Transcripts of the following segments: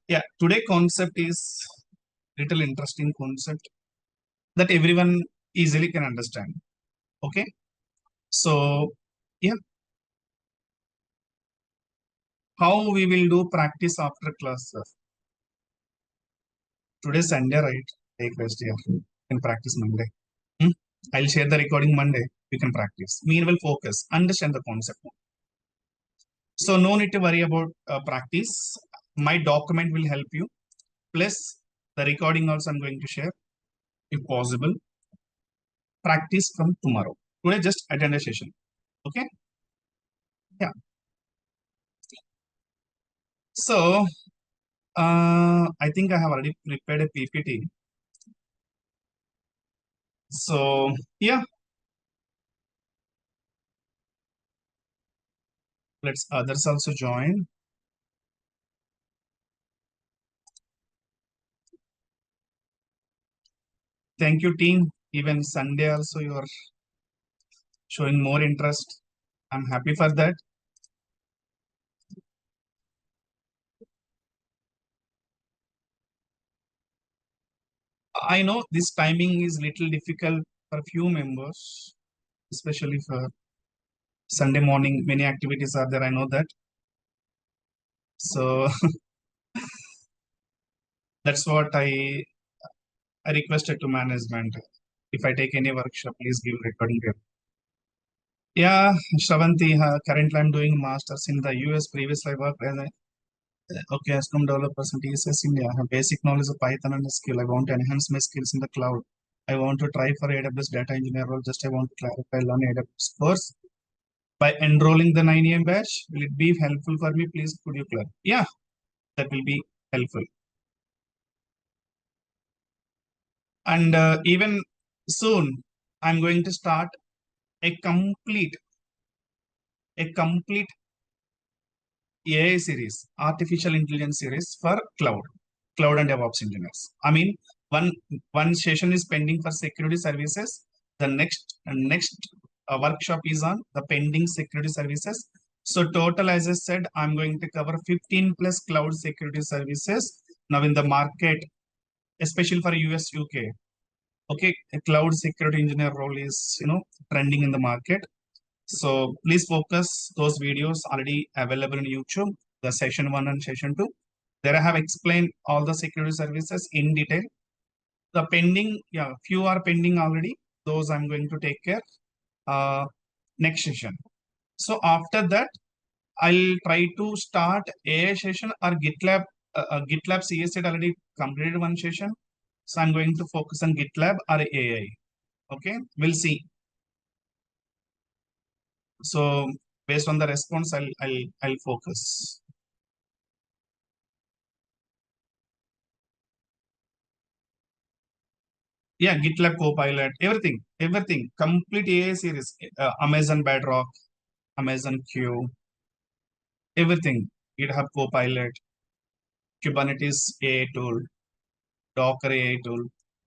Yeah, today concept is little interesting concept that everyone easily can understand. Okay, so yeah, how we will do practice after class, sir? Today Sunday, right? Take rest here. You can practice Monday. Hmm? I'll share the recording Monday. You can practice. Meanwhile, focus. Understand the concept. So no need to worry about practice. My document will help you. Plus the recording also I'm going to share if possible. Practice from tomorrow. Today just attend a session. Okay. Yeah. So I think I have already prepared a PPT. So yeah, let's others also join. Thank you, team. Even Sunday also you are showing more interest. I'm happy for that. I know this timing is little difficult for few members, especially for Sunday morning. Many activities are there. I know that. So that's what I requested to management. If I take any workshop, please give recording. Yeah, Shravanti, currently I'm doing masters in the US. Previously, I worked as a SQL developer in TSS India. I have basic knowledge of Python and skill. I want to enhance my skills in the cloud. I want to try for AWS data engineer role. Just I want to clarify, learn AWS course. By enrolling the 9 AM batch, will it be helpful for me? Please, could you clarify? Yeah, that will be helpful. And even soon, I'm going to start a complete AI series, artificial intelligence series for cloud and DevOps engineers. I mean, one one session is pending for security services. The next workshop is on the pending security services. So total, as I said, I'm going to cover 15 plus cloud security services now in the market, especially for US UK. Okay, a cloud security engineer role is trending in the market. So please focus those videos already available in YouTube, the session 1 and session 2. There I have explained all the security services in detail. The pending, yeah, few are pending already. Those I'm going to take care next session. So after that, I'll try to start AI session or GitLab. GitLab CS had already completed one session. So I'm going to focus on GitLab or AI. Okay, we'll see. So based on the response, I'll focus. Yeah, GitLab Copilot, everything, complete AI series, Amazon Bedrock, Amazon Q, everything, GitHub Copilot, Kubernetes AI tool, Docker AI tool.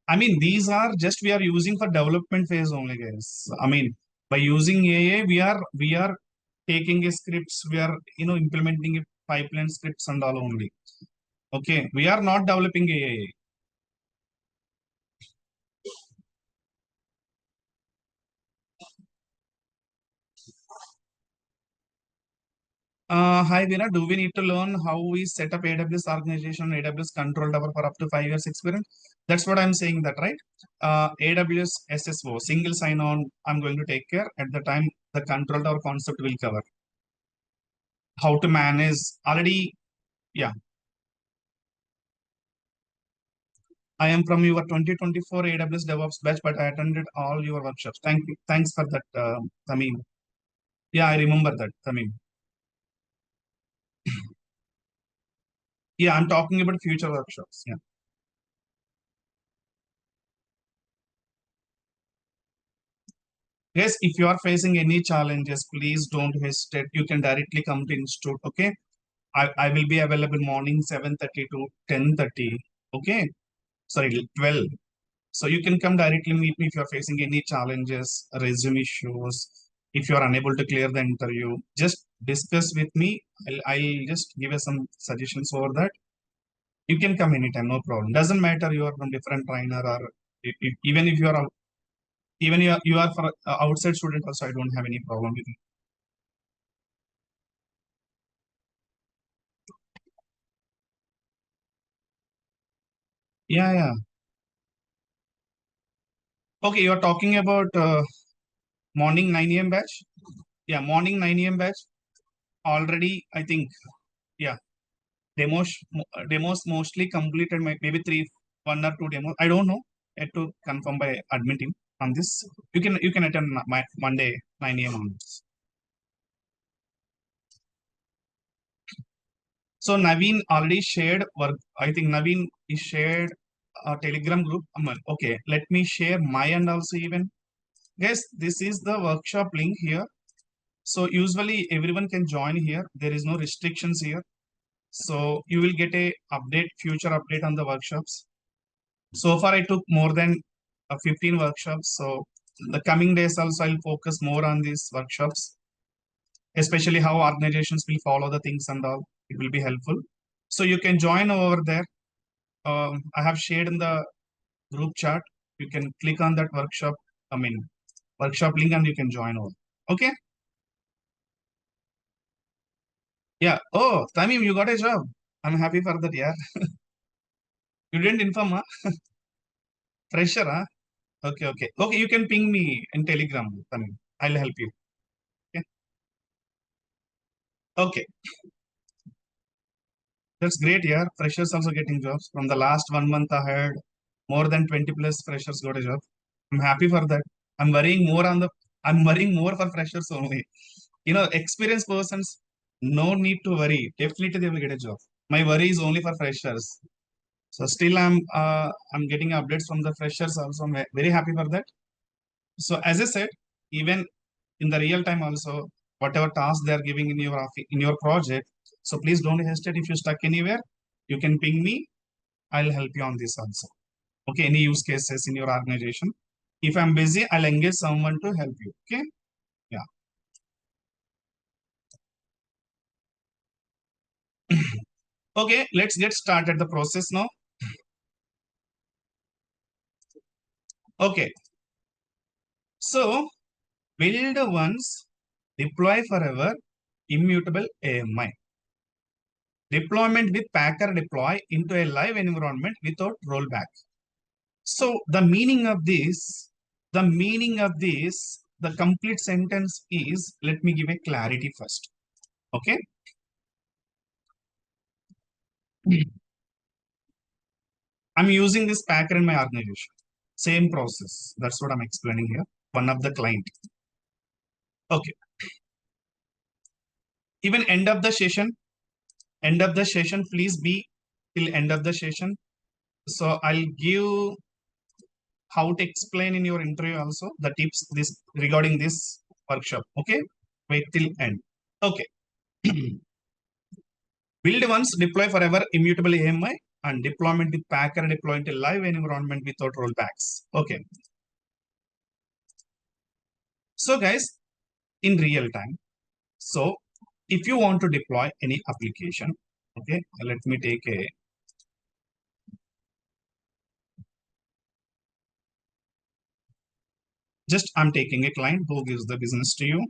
I mean, these are just we are using for development phase only, guys. I mean, by using AI, we are taking a scripts, we are implementing a pipeline scripts and all only. Okay, we are not developing AI. Hi, Veena. Do we need to learn how we set up AWS organization, AWS control tower for up to 5 years experience? That's what I'm saying that, right? AWS SSO, single sign-on, I'm going to take care. At the time, the control tower concept will cover. How to manage already, yeah. I am from your 2024 AWS DevOps batch, but I attended all your workshops. Thank you. Thanks for that, Tamim. Yeah, I remember that, Tamim. Yeah, I'm talking about future workshops. Yeah. Yes, if you are facing any challenges, please don't hesitate. You can directly come to institute. Okay, I will be available morning 7:30 to 10:30. Okay, sorry 12. So you can come directly meet me if you are facing any challenges, resume issues. If you are unable to clear the interview, just discuss with me. I'll just give you some suggestions over that. You can come anytime, no problem. Doesn't matter you are from different trainer or even if you are even you are for outside student also, I don't have any problem with it. Yeah, yeah. Okay, you are talking about morning 9 a.m. batch. Yeah, morning 9 a.m. batch. Already, I think, yeah, demos mostly completed. Maybe three, one or two demos. I don't know. Yet to confirm by admin team on this. You can attend my Monday 9 a.m. onwards. So Naveen already shared work. I think Naveen is shared a Telegram group. Okay, let me share my end also even. Guys, this is the workshop link here. So usually everyone can join here. There is no restrictions here. So you will get a update, future update on the workshops. So far I took more than 15 workshops. So the coming days also I'll focus more on these workshops, especially how organizations will follow the things and all. It will be helpful. So you can join over there. I have shared in the group chat. You can click on that workshop, I mean, workshop link and you can join over. Okay. Yeah. Oh, Tamim, you got a job. I'm happy for that. Yeah. You didn't inform, huh? Fresher, huh? Okay, okay. Okay, you can ping me in Telegram, Tamim. I'll help you. Okay. Okay. That's great. Yeah. Freshers also getting jobs. From the last 1 month I had more than 20 plus freshers got a job. I'm happy for that. I'm worrying more for freshers only. Experienced persons, no need to worry. Definitely they will get a job. My worry is only for freshers. So still I'm getting updates from the freshers also. I'm very happy for that. So as I said, even in the real time also, whatever task they are giving in in your project, so please don't hesitate. If you're stuck anywhere, you can ping me. I'll help you on this also. Okay, any use cases in your organization. If I'm busy, I'll engage someone to help you. Okay. Yeah. Okay, let's get started the process now. Okay, so build once, deploy forever, immutable AMI. Deployment with Packer deploy into a live environment without rollback. So the complete sentence is, let me give a clarity first. Okay. I'm using this Packer in my organization. Same process. That's what I'm explaining here. One of the client. Okay. Even end of the session, please be till end of the session. So I'll give how to explain in your interview also the tips this regarding this workshop. Okay. Wait till end. Okay. Build once, deploy forever, immutable AMI, and deployment with Packer deploy into live environment without rollbacks. Okay. So guys, in real time. So if you want to deploy any application, okay, let me take a just I'm taking a client who gives the business to you.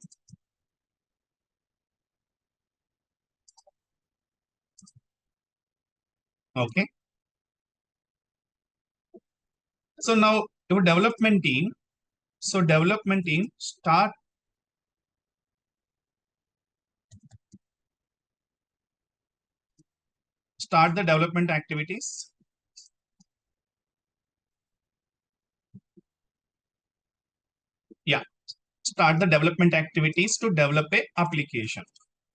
Okay. So now your development team. So development team start the development activities. Yeah. Start the development activities to develop a application.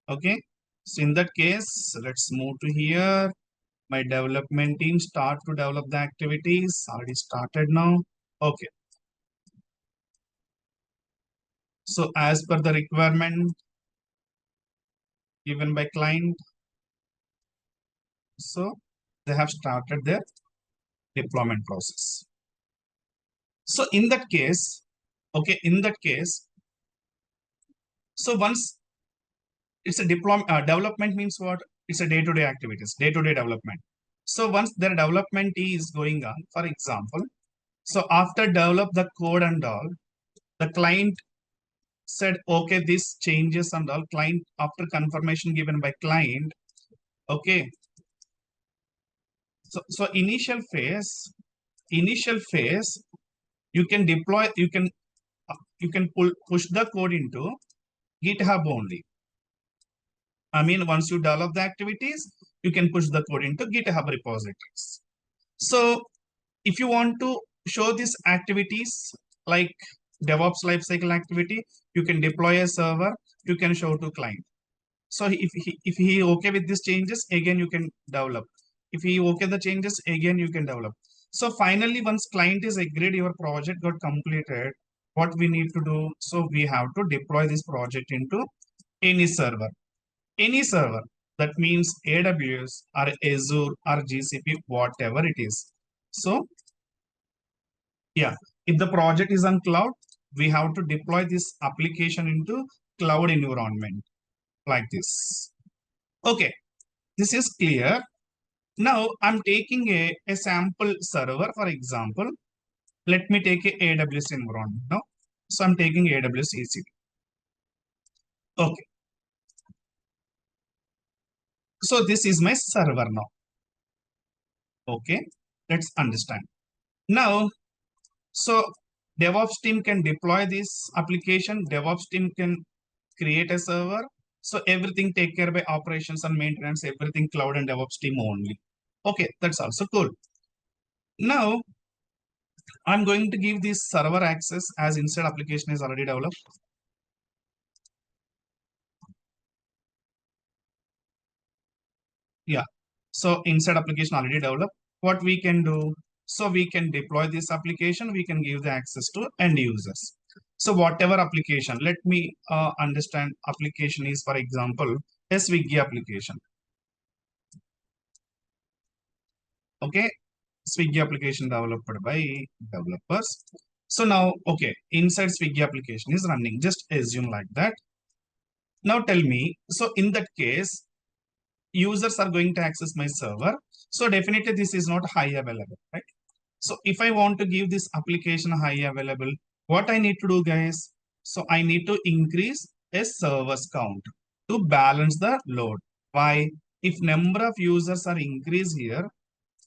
Okay. So in that case, let's move to here. My development team start to develop the activities. Already started now. Okay. So as per the requirement given by client, so they have started their deployment process. So in that case, okay, in that case, so once it's a development means what? It's a day-to-day activities, day-to-day development. So once their development is going on, for example, so after develop the code and all, the client said, okay, this changes and all. Client, after confirmation given by client, okay. So initial phase, you can deploy, you can push the code into GitHub only. I mean, once you develop the activities, you can push the code into GitHub repositories. So if you want to show these activities like DevOps lifecycle activity, you can deploy a server, you can show to client. So if he okay with these changes, again you can develop. If he okay the changes, again you can develop. So finally, once client is agreed, your project got completed, what we need to do? So we have to deploy this project into any server. Any server. That means AWS or Azure or GCP, whatever it is. So yeah, if the project is on cloud, we have to deploy this application into cloud environment like this. Okay, this is clear. Now I'm taking a sample server, for example. Let me take a AWS environment now. So I'm taking AWS EC2. Okay, so this is my server now. Okay, let's understand. Now, so DevOps team can deploy this application. DevOps team can create a server. So everything take care by operations and maintenance, everything cloud and DevOps team only. Okay, that's also cool. Now, I'm going to give this server access as inside application is already developed. Yeah. So inside application already developed. What we can do? So we can deploy this application. We can give the access to end users. So whatever application, let me understand application is, for example, a Swiggy application. Okay. Swiggy application developed by developers. So now, okay, inside Swiggy application is running. Just assume like that. Now tell me, so in that case, users are going to access my server. So definitely this is not high available, right? So if I want to give this application high available, what I need to do, guys? So I need to increase a servers count to balance the load. Why? If number of users are increased here,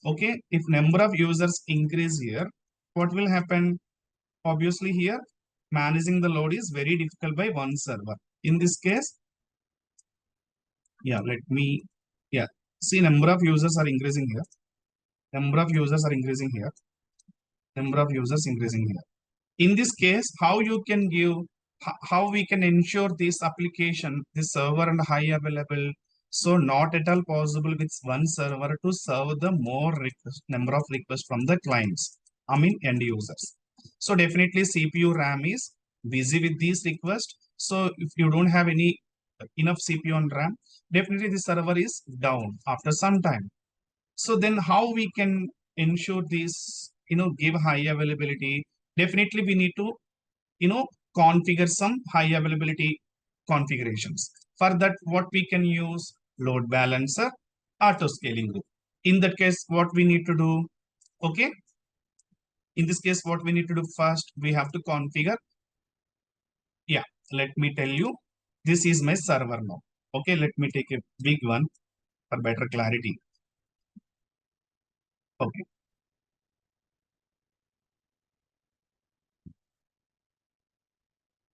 okay, if number of users increase here, what will happen? Obviously here, managing the load is very difficult by one server. In this case, yeah, let me, yeah, see number of users are increasing here. Number of users are increasing here. Number of users increasing here. In this case, how you can give, how we can ensure this application, this server and high available. So not at all possible with one server to serve the more number of requests from the clients. I mean end users. So definitely CPU RAM is busy with these requests. So if you don't have any enough CPU and RAM, definitely the server is down after some time. So then how we can ensure this, give high availability? Definitely we need to, configure some high availability configurations. For that, what we can use? Load balancer, auto scaling group. In that case, what we need to do? Okay. In this case, what we need to do first, we have to configure. Yeah, let me tell you, this is my server now. Okay, let me take a big one for better clarity. Okay.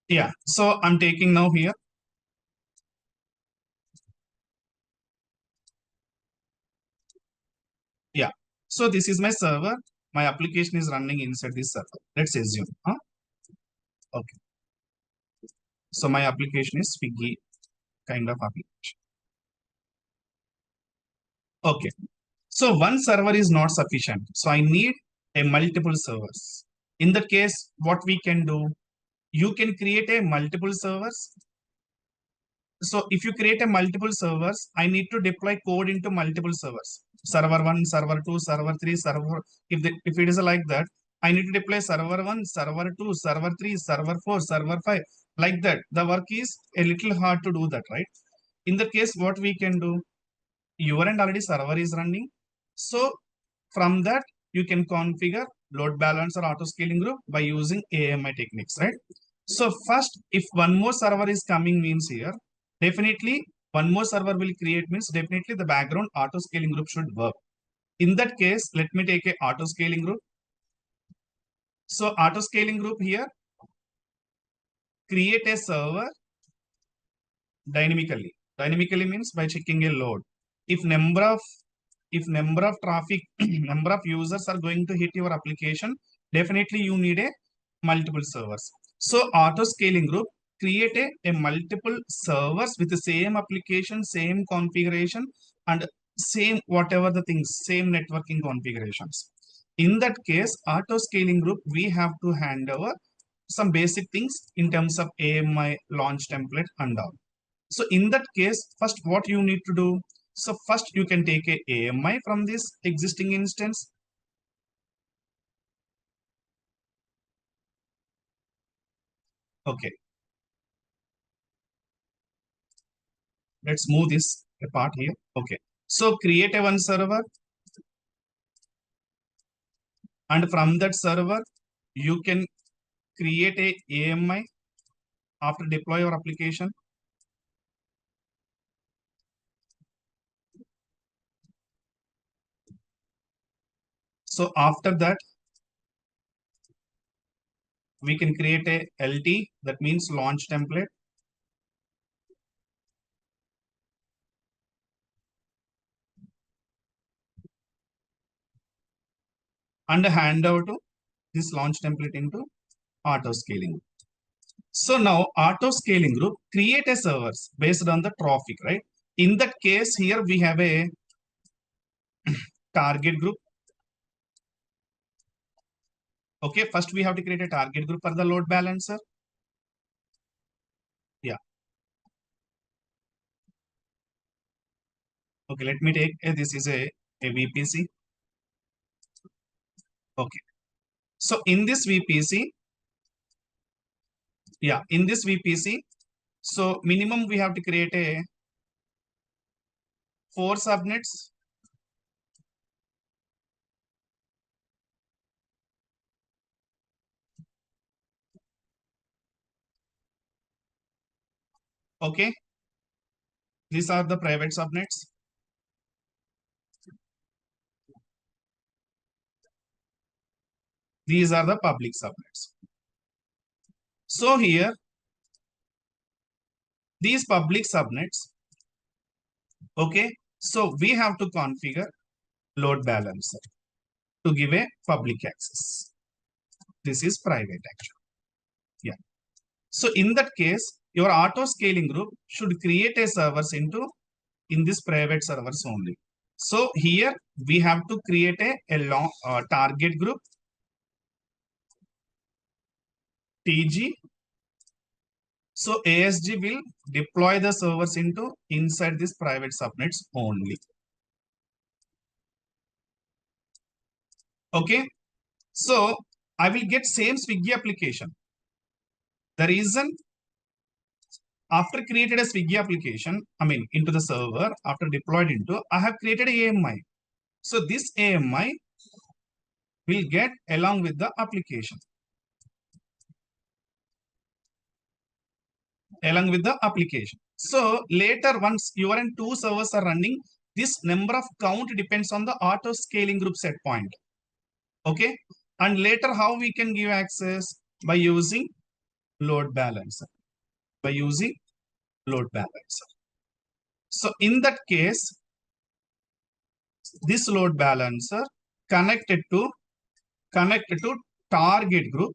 Yeah, so I'm taking now here. Yeah, so this is my server. My application is running inside this server. Let's assume. Huh? Okay, so my application is Swiggy kind of application. Okay, so one server is not sufficient. So I need a multiple servers. In that case, what we can do? You can create a multiple servers. So if you create a multiple servers, I need to deploy code into multiple servers. Server 1, server 2, server 3, server. If it is like that, I need to deploy server 1, server 2, server 3, server 4, server 5. Like that. The work is a little hard to do that, right? In the case, what we can do? Your end already server is running. So from that, you can configure load balancer auto scaling group by using AMI techniques, right? So first, if one more server is coming means here, definitely one more server will create means definitely the background auto scaling group should work. In that case, let me take a auto scaling group. So auto scaling group here, create a server dynamically. Dynamically means by checking a load. If number of traffic, number of users are going to hit your application, definitely you need a multiple servers. So auto scaling group create a multiple servers with the same application, same configuration, and same whatever the things, same networking configurations. In that case, auto scaling group, we have to hand over some basic things in terms of AMI launch template and all. So in that case, first what you need to do, so first you can take a AMI from this existing instance. Okay, let's move this apart here. Okay, so create a one server, and from that server, you can create a AMI after deploy your application. So after that, we can create a LT, that means launch template. And hand out this launch template into auto scaling. So now auto scaling group create a servers based on the traffic, right? In that case, here we have a target group. Okay, first we have to create a target group for the load balancer. Yeah. Okay, let me take this is a VPC. Okay. So in this VPC, yeah, in this VPC, so minimum we have to create a 4 subnets. Okay, these are the private subnets. These are the public subnets. So here, these public subnets, okay, so we have to configure load balancer to give a public access. This is private actually. Yeah. So in that case, your auto scaling group should create a servers into in this private servers only. So here we have to create a long target group TG. So ASG will deploy the servers into inside this private subnets only. Okay. So I will get same Swiggy application. The reason after created a Swiggy application, I mean into the server, after deployed into, I have created a AMI. So this AMI will get along with the application. Along with the application. So later once your and two servers are running, this number of count depends on the auto scaling group set point. Okay. And later how we can give access? By using load balancer. By using load balancer. So in that case, this load balancer connected to target group.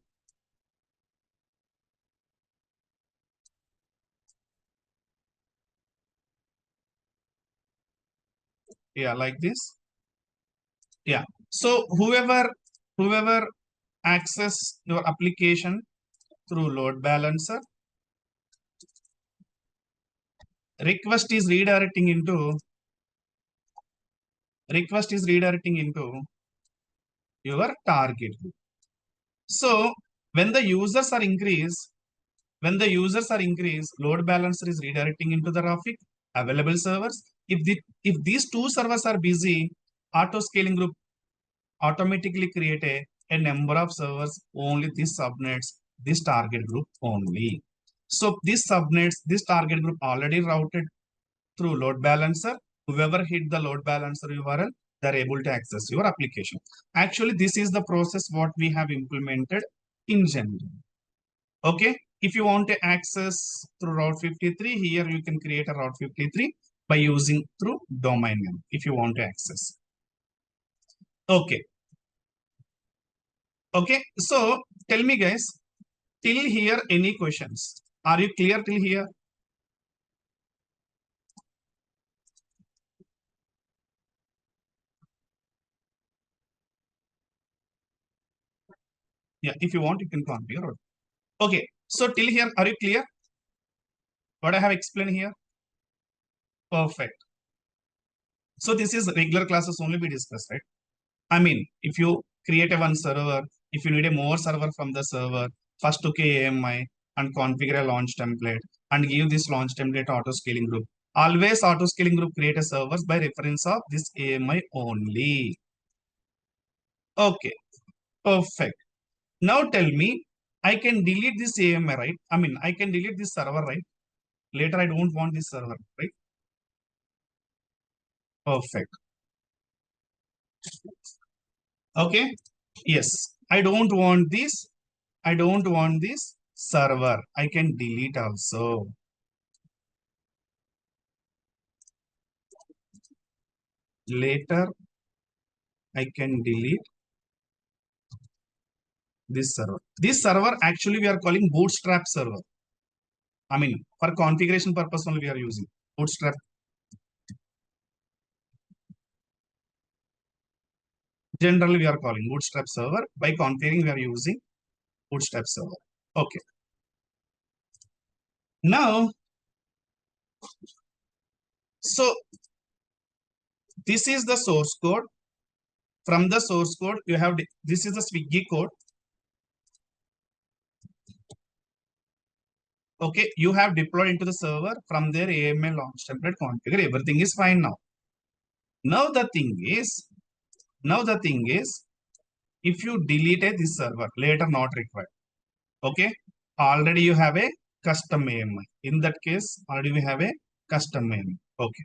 Yeah, like this. Yeah. So whoever access your application through load balancer, request is redirecting into your target group. So when the users are increased, load balancer is redirecting into the traffic available servers. If these two servers are busy, auto scaling group automatically create a number of servers, only this subnets, this target group only. So this subnets, this target group already routed through load balancer. Whoever hit the load balancer URL, they're able to access your application. Actually, this is the process what we have implemented in general. Okay. If you want to access through Route 53, here you can create a Route 53 by using through domain name if you want to access. Okay. Okay. So tell me guys, till here any questions? Are you clear till here? Yeah, if you want, you can configure. Okay. So till here, are you clear? What I have explained here? Perfect. So this is regular classes only we discussed, right? I mean, if you create a one server, if you need a more server from the server, first took a AMI and configure a launch template and give this launch template auto scaling group. Always auto scaling group create a servers by reference of this AMI only. Okay, perfect. Now tell me, I can delete this AMI, right? I mean, I can delete this server, right? Later, I don't want this server, right? Perfect. Okay. Yes. I don't want this. I don't want this server. I can delete also. Later, I can delete this server. This server actually we are calling bootstrap server. I mean, for configuration purpose only we are using bootstrap. Generally, we are calling bootstrap server. By configuring, we are using bootstrap server. Okay. Now, so this is the source code. From the source code, you have this is the Swiggy code. Okay, you have deployed into the server from their AML launch template configure. Everything is fine now. Now the thing is, if you deleted this server, later not required. Okay, already you have a custom AMI. In that case, already we have a custom AMI. Okay.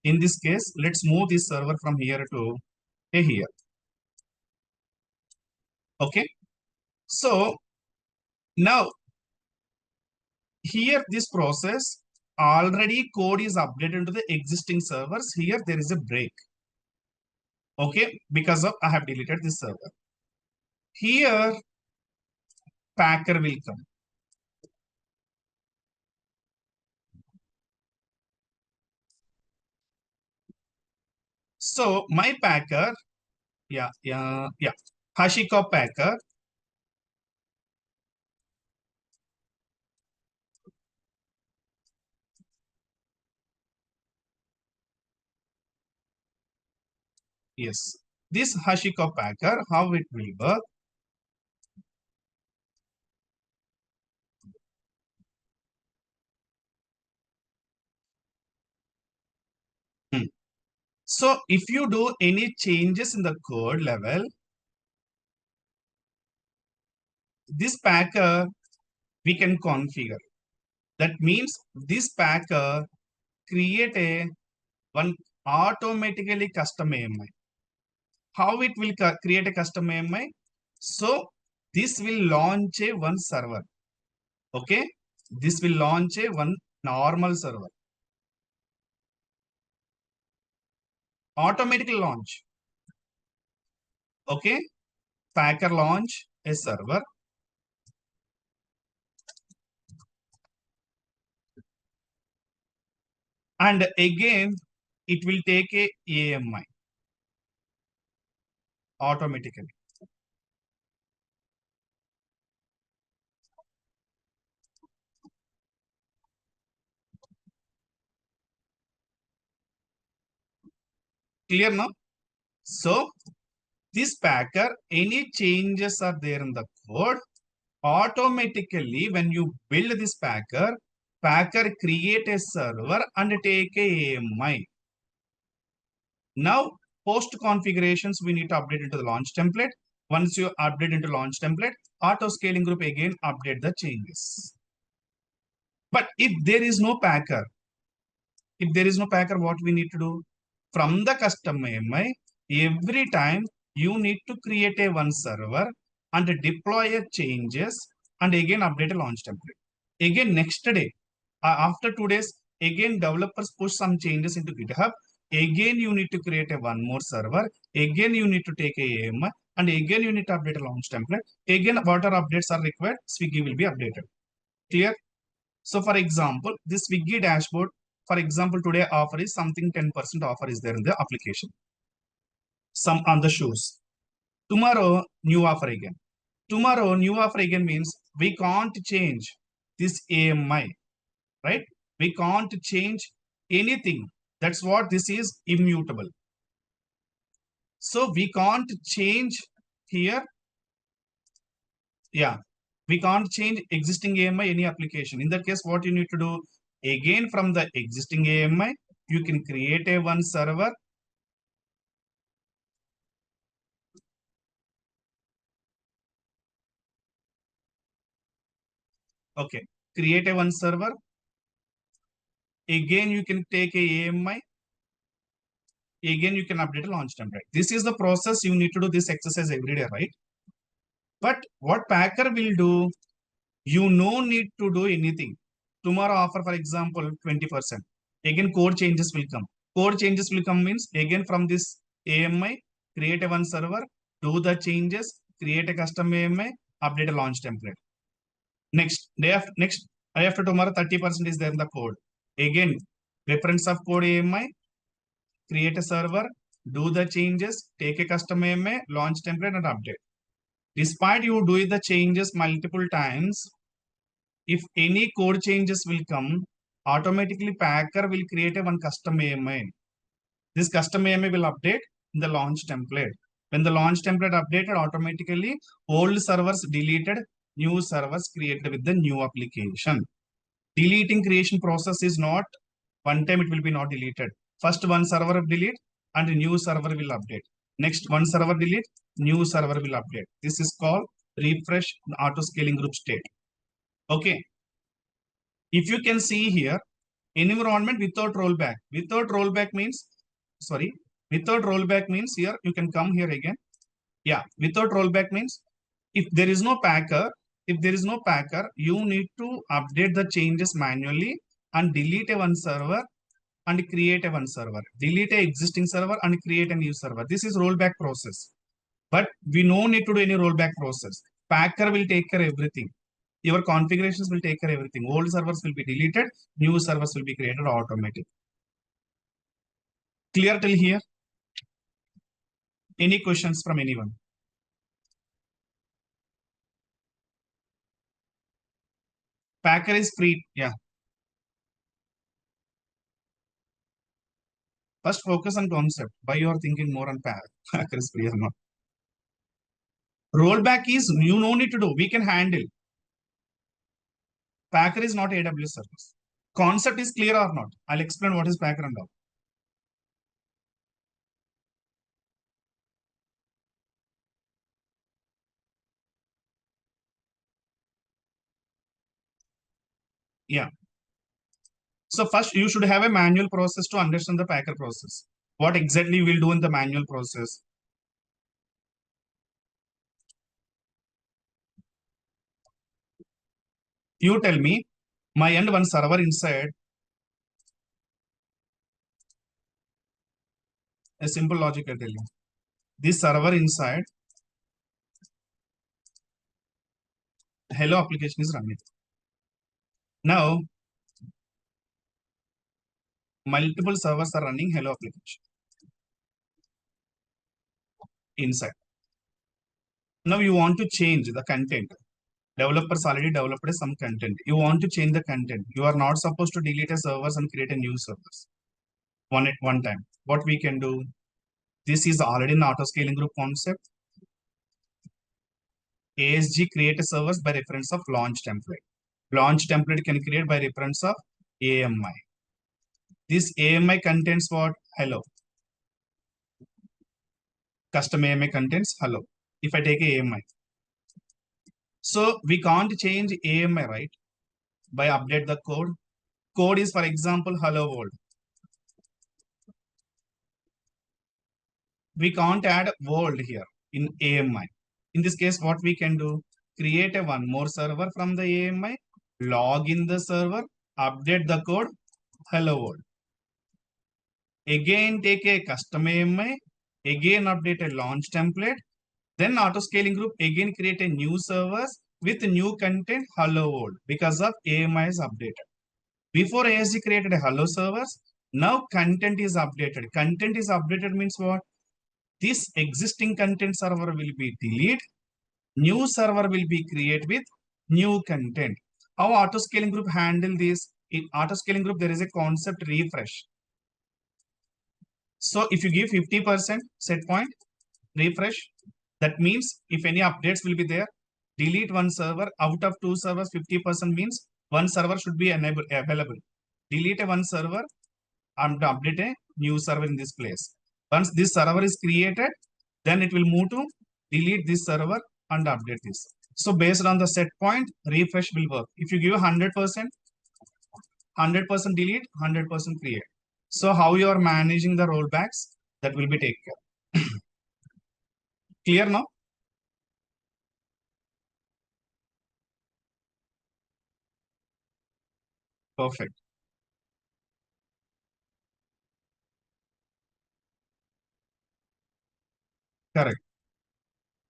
In this case, let's move this server from here to here. Okay. So now here this process already code is updated into the existing servers. Here there is a break. Okay, because of I have deleted this server. Here Packer will come. So my Packer, yeah, Hashiko Packer. Yes, this Hashiko Packer, how it will work? Hmm. So if you do any changes in the code level, this Packer we can configure. That means this Packer create a one automatically custom AMI. How it will create a custom AMI? So this will launch a one server. Okay, this will launch a one normal server. Automatically launch. Okay, Packer launch a server. And again, it will take a AMI automatically. Clear now? So this Packer, any changes are there in the code, automatically when you build this Packer create a server and take a AMI. Now Post configurations, we need to update into the launch template. Once you update into launch template, auto scaling group again update the changes. But if there is no packer, what we need to do? From the custom AMI, every time you need to create a one server and deploy a changes and again update a launch template. Again, next day, after 2 days, again developers push some changes into GitHub. Again, you need to create a one more server. Again, you need to take a AMI and again you need to update a launch template. Again, whatever updates are required, Swiggy will be updated. Clear? So for example, this Swiggy dashboard, for example, today offer is something 10% offer is there in the application. Some on the shoes. Tomorrow, new offer again. Tomorrow, new offer again means we can't change this AMI, right? We can't change anything. That's what this is immutable. So we can't change here. Yeah, we can't change existing AMI any application. In that case, what you need to do? Again, from the existing AMI, you can create a one server. Okay, create a one server. Again, you can take a AMI. Again, you can update a launch template. This is the process you need to do this exercise every day, right? But what Packer will do, you no need to do anything. Tomorrow offer, for example, 20%. Again, code changes will come. Code changes will come means again from this AMI, create a one server, do the changes, create a custom AMI, update a launch template. Next day after tomorrow, 30% is there in the code. Again, reference of code AMI, create a server, do the changes, take a custom AMI, launch template and update. Despite you doing the changes multiple times, if any code changes will come, automatically Packer will create a one custom AMI. This custom AMI will update in the launch template. When the launch template updated, automatically old servers deleted, new servers created with the new application. Deleting creation process is not one time it will be not deleted. First one server will delete and new server will update. Next one server delete, new server will update. This is called refresh auto scaling group state. Okay. If you can see here, environment without rollback. Without rollback means, without rollback means here, you can come here again. Yeah, without rollback means if there is no packer, you need to update the changes manually and delete a one server and create a one server. Delete a existing server and create a new server. This is rollback process. But we no need to do any rollback process. Packer will take care of everything. Your configurations will take care of everything. Old servers will be deleted, new servers will be created automatically. Clear till here? Any questions from anyone? Packer is free. Yeah. First focus on concept. Why you are thinking more on Packer is free or not? Rollback is you no need to do. We can handle. Packer is not AWS service. Concept is clear or not? I'll explain what is Packer and all. Yeah. So first you should have a manual process to understand the Packer process. What exactly we'll do in the manual process? You tell me, my end one server inside, a simple logic I tell you. This server inside, hello application is running. Now, multiple servers are running hello application inside. Now you want to change the content. Developers already developed some content. You want to change the content. You are not supposed to delete a servers and create a new servers one at one time. What we can do? This is already an auto scaling group concept. ASG create a servers by reference of launch template. Launch template can create by reference of AMI. This AMI contains what? Hello. custom AMI contains hello. If I take a AMI, so we can't change AMI, right? By update the code. Code is, for example, hello world. We can't add world here in AMI. In this case, what we can do, create a one more server from the AMI, log in the server, update the code, hello world. Again, take a custom AMI, again update a launch template, then autoscaling group again create a new servers with new content hello world because of AMI is updated. Before ASG created a hello servers, now content is updated. Content is updated means what? This existing content server will be deleted, new server will be created with new content. How autoscaling group handle this? In autoscaling group, there is a concept refresh. So if you give 50% set point, refresh, that means if any updates will be there, delete one server out of two servers, 50% means one server should be available. Delete a one server and update a new server in this place. Once this server is created, then it will move to delete this server and update this. So based on the set point, refresh will work. If you give 100%, 100% delete, 100% create. So how you are managing the rollbacks, that will be taken care. Clear now? Perfect. Correct.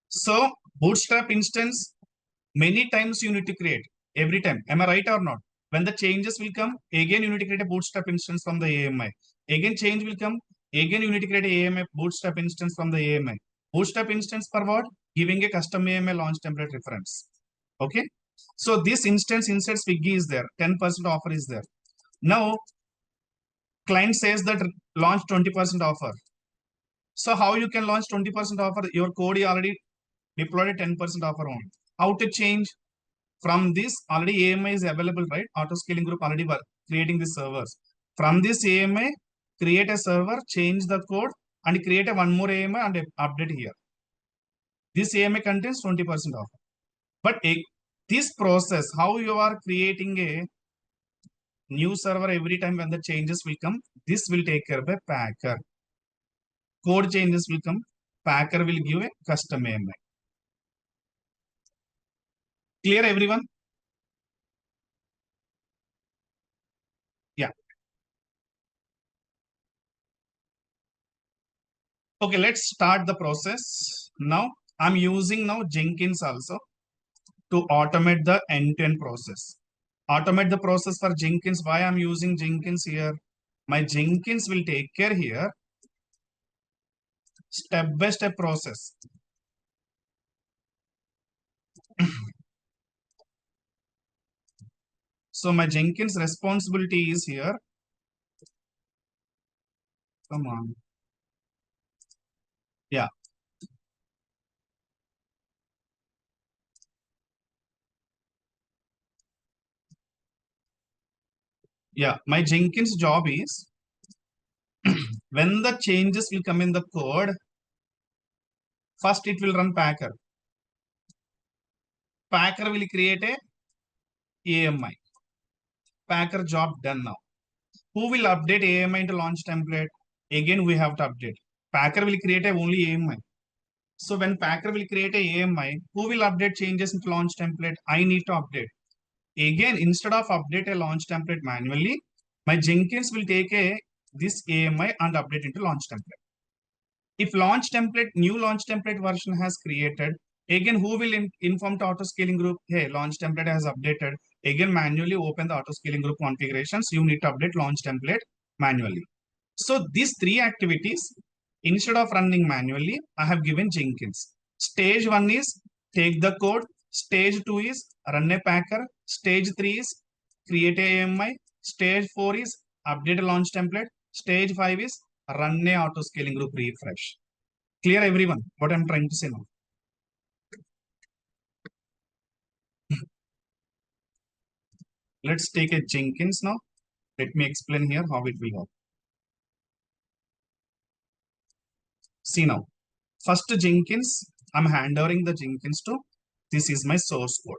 So bootstrap instance, many times you need to create every time. Am I right or not? When the changes will come, again you need to create a bootstrap instance from the AMI. Again change will come, again you need to create a AMI bootstrap instance from the AMI. Bootstrap instance for what? Giving a custom AMI launch template reference. Okay. So this instance inside Swiggy is there. 10% offer is there. Now client says that launch 20% offer. So how you can launch 20% offer? Your code is already deployed a 10% offer on. How to change? From this already AMI is available, right? Autoscaling group already creating the servers. From this AMI, create a server, change the code, and create a one more AMI and update here. This AMI contains 20% offer. But this process, how you are creating a new server every time when the changes will come, this will take care by Packer. Code changes will come, Packer will give a custom AMI. Clear everyone? Yeah. Okay, let's start the process. Now, I'm using now Jenkins also to automate the end-to-end process. Automate the process for Jenkins. Why I'm using Jenkins here? My Jenkins will take care here step-by-step process. So my Jenkins responsibility is here. Come on. Yeah. Yeah. My Jenkins job is when the changes will come in the code, first it will run Packer. Packer will create a AMI. Packer job done now. Who will update AMI into launch template? Again, we have to update. Packer will create a only AMI. So when Packer will create a AMI, who will update changes into launch template? I need to update. Again, instead of update a launch template manually, my Jenkins will take a this AMI and update into launch template. If new launch template version has created, again, who will inform to autoscaling group, hey, launch template has updated. Again, manually open the autoscaling group configurations. You need to update launch template manually. So these three activities, instead of running manually, I have given Jenkins. Stage 1 is take the code. Stage 2 is run a packer. Stage 3 is create a AMI. Stage 4 is update a launch template. Stage 5 is run a autoscaling group refresh. Clear everyone what I'm trying to say now? Let's take a Jenkins now. Let me explain here how it will work. See now. first Jenkins, I'm handovering the Jenkins to, this is my source code.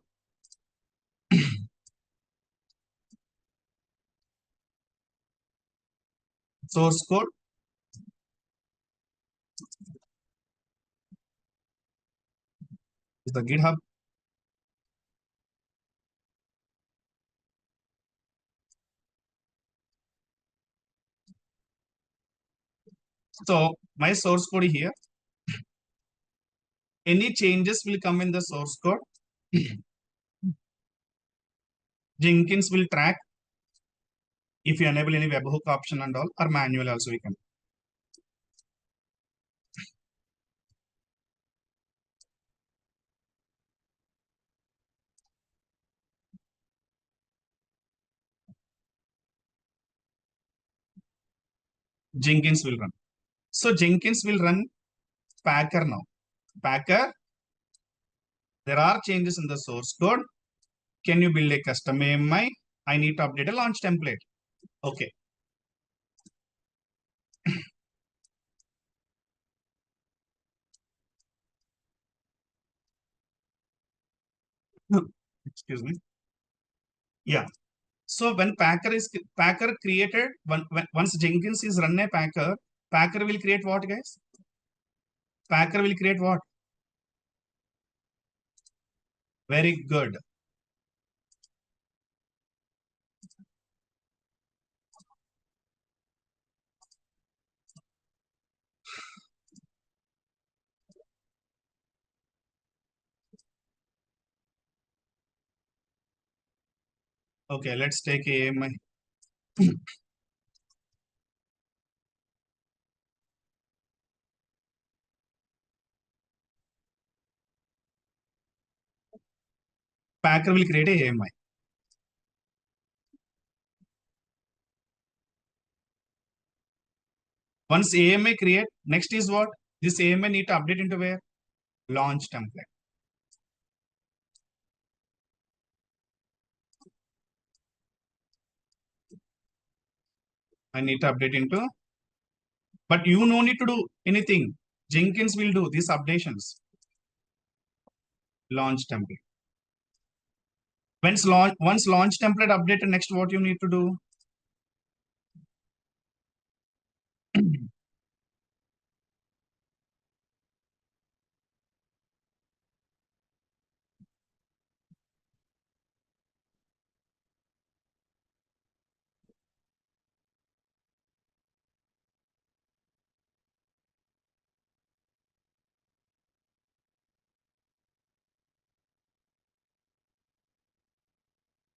Source code, is the GitHub. So my source code here, any changes will come in the source code. Jenkins will track if you enable any webhook option and all, or manual also we can. Jenkins will run. So Jenkins will run Packer now. Packer, there are changes in the source code. Can you build a custom AMI? I need to update a launch template. Okay. Excuse me. Yeah. So when Packer created, once Jenkins is run a Packer will create what, guys? Packer will create what? Very good. Okay, let's take AMI. Packer will create a AMI. Once AMI create, next is what? This AMI need to update into where? Launch template. I need to update into, but you no need to do anything. Jenkins will do these updations. Launch template. Once launch template updated, next what you need to do?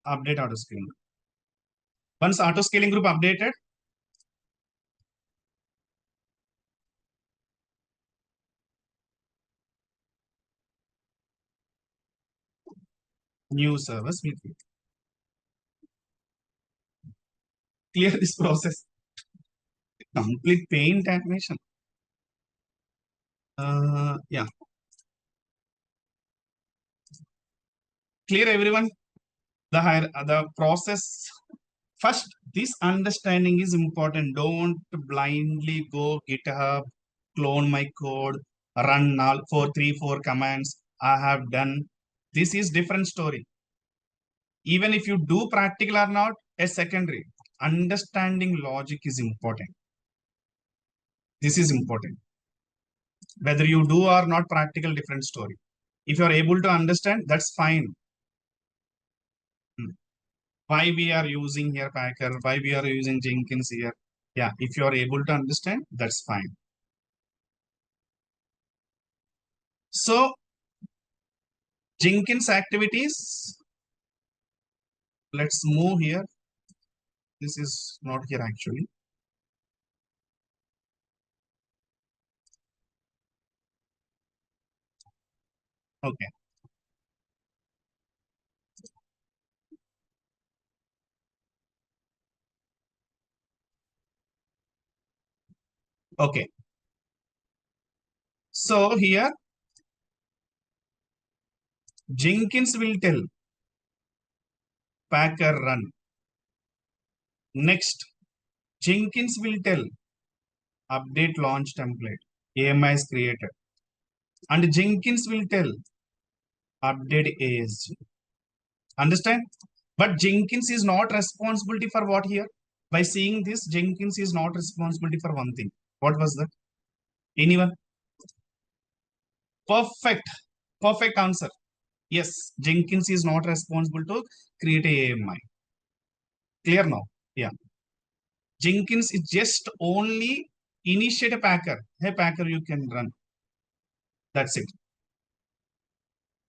Update autoscaling. Once autoscaling group updated, new service will create. Clear this process. Complete paint animation. Yeah. Clear everyone. The process. First, this understanding is important. Don't blindly go GitHub, clone my code, run all 434 commands. I have done. This is different story. Even if you do practical or not, a secondary. Understanding logic is important. This is important. Whether you do or not practical, different story. If you are able to understand, that's fine. Why we are using here Packer, why we are using Jenkins here. Yeah, if you are able to understand, that's fine. So Jenkins activities, let's move here. This is not here actually. Okay. Okay. So here Jenkins will tell Packer run. Next, Jenkins will tell update launch template. AMI is created. And Jenkins will tell update ASG. Understand? But Jenkins is not responsibility for what here? By seeing this, Jenkins is not responsibility for one thing. What was that? Anyone? Perfect. Perfect answer. Yes, Jenkins is not responsible to create a AMI. Clear now? Yeah. Jenkins is just only initiate a packer. Hey, packer, you can run. That's it.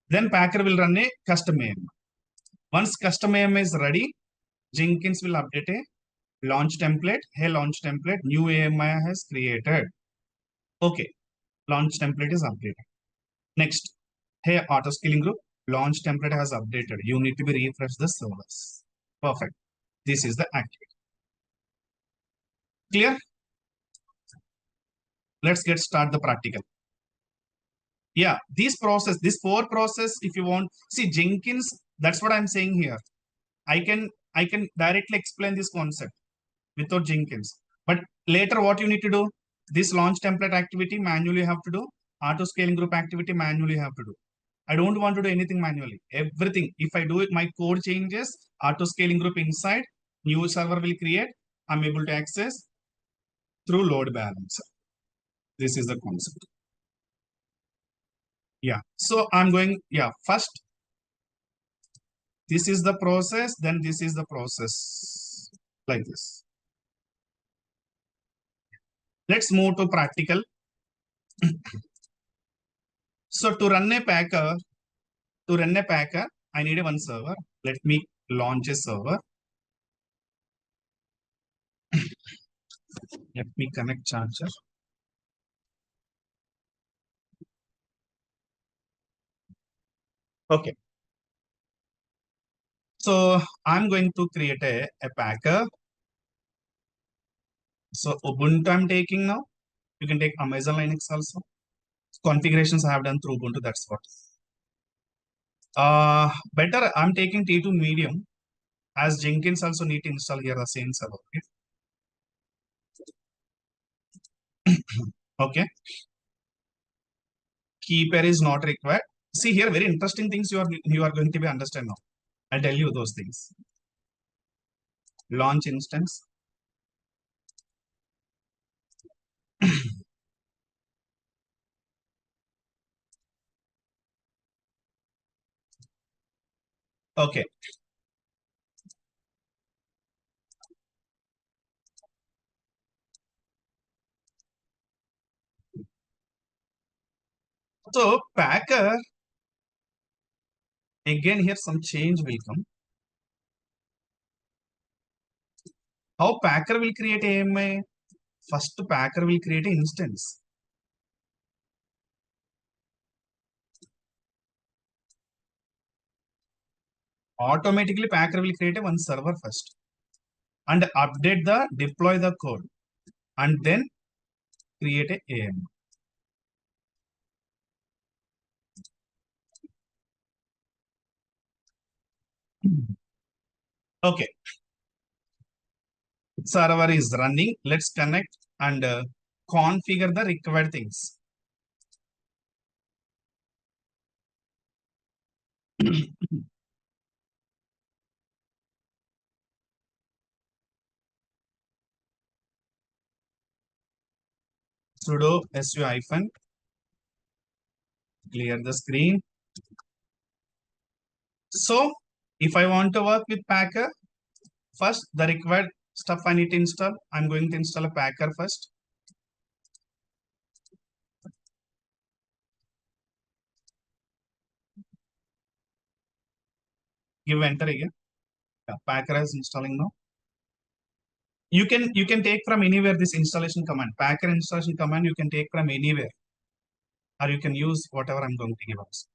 Then packer will run a custom AMI. Once custom AMI is ready, Jenkins will update a launch template. Hey, launch template, new AMI has created. Okay, launch template is updated. Next, hey, Autoscaling group, launch template has updated. You need to be refresh the servers. Perfect. This is the activity. Clear? Let's get start the practical. Yeah, this four process, if you want, see Jenkins, that's what I'm saying here. I can directly explain this concept without Jenkins. But later what you need to do, this launch template activity manually you have to do, auto scaling group activity manually you have to do. I don't want to do anything manually. Everything, if I do it, my code changes, auto scaling group inside, new server will create, I'm able to access through load balancer. This is the concept. Yeah. So I'm going, yeah, first, this is the process, then this is the process like this. Let's move to practical. So to run a packer, I need a one server. Let me launch a server. Let me connect charger. Okay. So I'm going to create a packer. So Ubuntu I'm taking now. You can take Amazon Linux also. Configurations I have done through Ubuntu. That's what. Better I'm taking T2 medium as Jenkins also need to install here the same server. Okay. Okay. Key pair is not required. See here, very interesting things you are going to be understand now. I'll tell you those things. Launch instance. Okay. So Packer, again here some change will come. How Packer will create AMI? First Packer will create an instance. Automatically Packer will create a one server first and update the deploy the code and then create a AMI. Okay. Server is running. Let's connect and configure the required things. Sudo su hyphen clear the screen. So if I want to work with Packer, first the required stuff I need to install. I'm going to install a Packer first. Give enter again. Yeah, Packer is installing now. You can take from anywhere this installation command. Packer installation command you can take from anywhere, or you can use whatever I'm going to give us.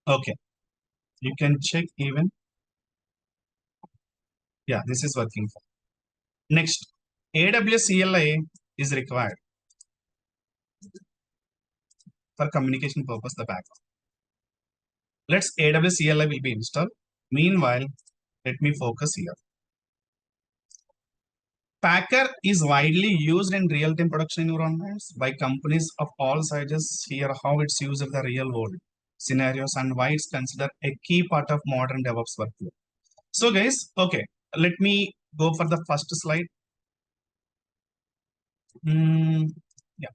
Okay, you can check even. Yeah, this is working. Next, AWS CLI is required for communication purpose. The background. Let's AWS CLI will be installed. Meanwhile, let me focus here. Packer is widely used in real-time production environments by companies of all sizes. Here, how it's used in the real-world scenarios and why it's considered a key part of modern DevOps workflow. So, guys, okay, let me go for the first slide. Yeah.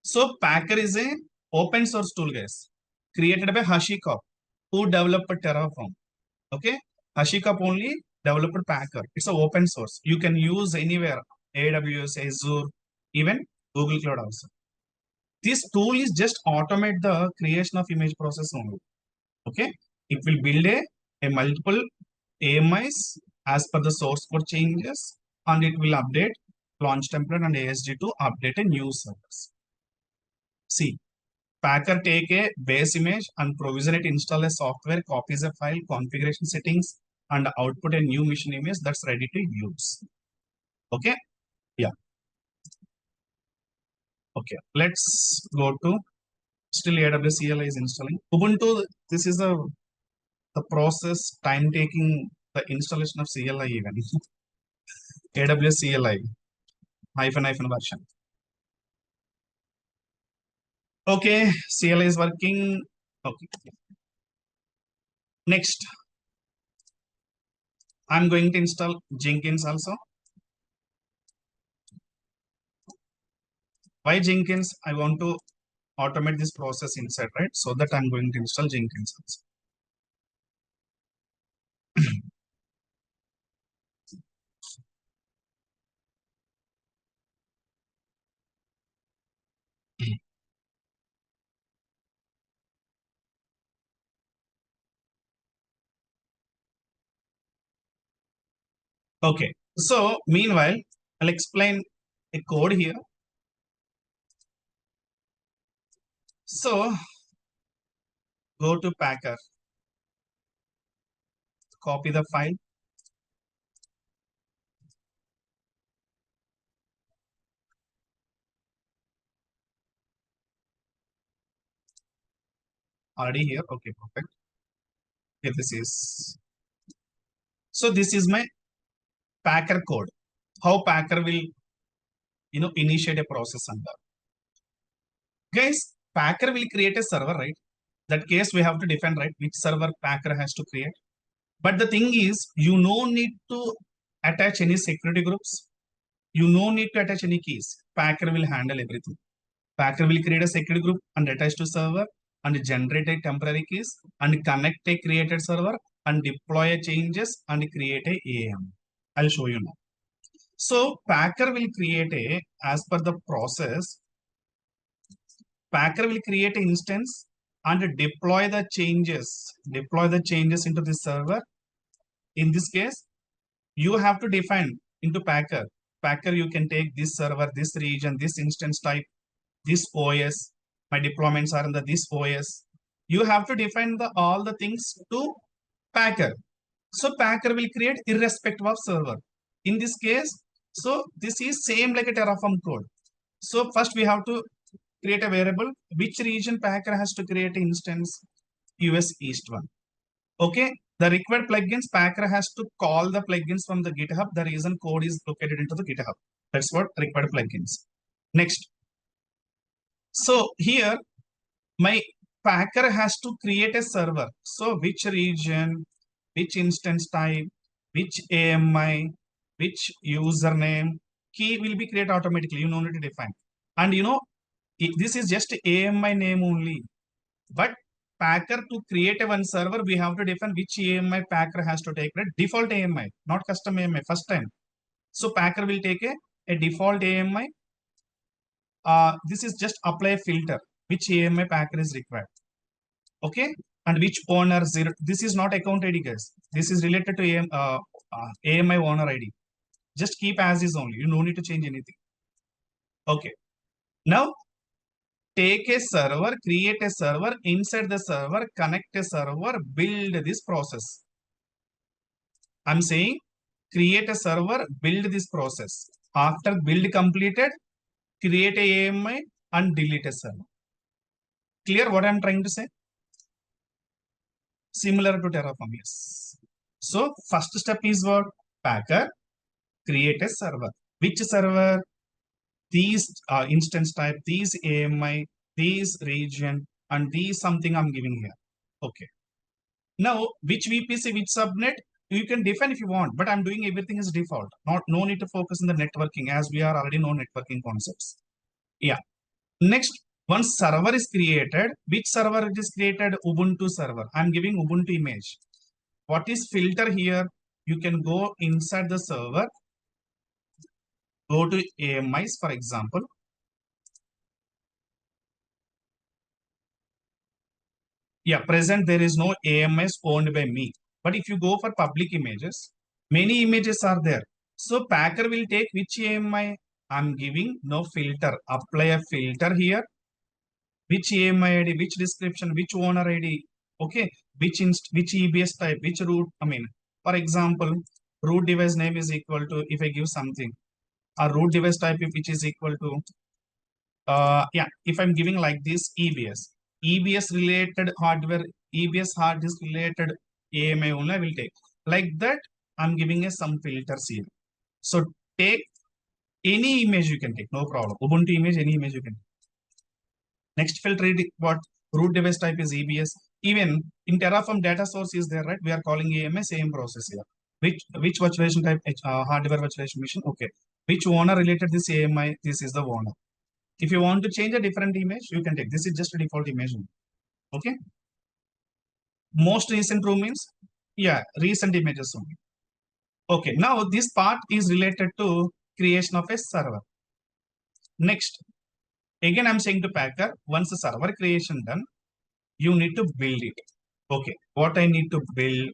So, Packer is a open source tool, guys, created by HashiCorp, who developed Terraform. Okay, HashiCorp only developed Packer. It's an open source. You can use anywhere, AWS, Azure, even Google Cloud also. This tool is just automate the creation of image process only. Okay, it will build a multiple AMIs as per the source code changes, and it will update launch template and ASG to update a new service. See, Packer take a base image and provision it, install a software, copies a file, configuration settings, and output a new mission image that's ready to use. Okay, yeah. Okay, let's go to still AWS CLI is installing. Ubuntu, this is the process time taking the installation of CLI even. AWS CLI hyphen version. Okay, CLI is working. Okay. Next, I'm going to install Jenkins also. Why Jenkins? I want to automate this process inside, right? So that I'm going to install Jenkins also. Okay, so meanwhile, I'll explain a code here. So go to Packer, copy the file. Already here. Okay, perfect. Okay, this is so this is my Packer code. How Packer will initiate a process under. Guys, Packer will create a server, right? That case we have to define, right, which server Packer has to create. But the thing is, you no need to attach any security groups. You no need to attach any keys. Packer will handle everything. Packer will create a security group and attach to server and generate a temporary keys and connect a created server and deploy a changes and create a AM. I'll show you now. So Packer will create as per the process, Packer will create an instance and deploy the changes into the server. In this case, you have to define into Packer. Packer, you can take this server, this region, this instance type, this OS. My deployments are in this OS. You have to define all the things to Packer. So Packer will create irrespective of server. In this case, so this is same like a Terraform code. So first we have to create a variable which region Packer has to create an instance, US East one. Okay, the required plugins Packer has to call the plugins from the GitHub. The reason code is located into the GitHub. That's what required plugins. Next, so here my Packer has to create a server. So which region, which instance type, which AMI, which username, key will be created automatically. You don't need to define. And this is just AMI name only. But Packer to create a one server, we have to define which AMI Packer has to take, right? Default AMI, not custom AMI, first time. So Packer will take a default AMI. This is just apply filter, which AMI Packer is required. Okay, and which owner zero. This is not account ID, guys. This is related to AMI owner ID. Just keep as is only. You no need to change anything. Okay. Now take a server, create a server, inside the server, connect a server, build this process. I'm saying create a server, build this process. After build completed, create a AMI and delete a server. Clear what I'm trying to say? Similar to Terraform, yes. So first step is what? Packer, create a server. Which server? These instance type, these AMI, these region, and these something I'm giving here. Okay. Now, which VPC, which subnet, you can define if you want, but I'm doing everything as default. No need to focus on the networking as we are already know networking concepts. Yeah. Next, once server is created, which server it is created? Ubuntu server. I'm giving Ubuntu image. What is filter here? You can go inside the server, go to AMIs, for example. Yeah, present there is no AMS owned by me. But if you go for public images, many images are there. So Packer will take which AMI I'm giving, no filter. Apply a filter here. Which AMI ID, which description, which owner ID, okay, which EBS type, which root. I mean, for example, root device name is equal to, if I give something, a root device type which is equal to yeah, if I'm giving like this EBS related hardware, EBS hard disk related AMI only I will take. Like that, I'm giving a some filters here. So take any image you can take, no problem. Ubuntu image, any image you can. Next filter what root device type is EBS. Even in Terraform data source is there, right? We are calling AMI same process here. Which virtualization type hardware virtualization machine? Okay. Which owner related this AMI? This is the owner. If you want to change a different image, you can take. This is just a default image. Okay. Most recent row means, yeah, recent images only. Okay. Now this part is related to creation of a server. Next, again, I'm saying to Packer, once the server creation done, you need to build it. Okay. What I need to build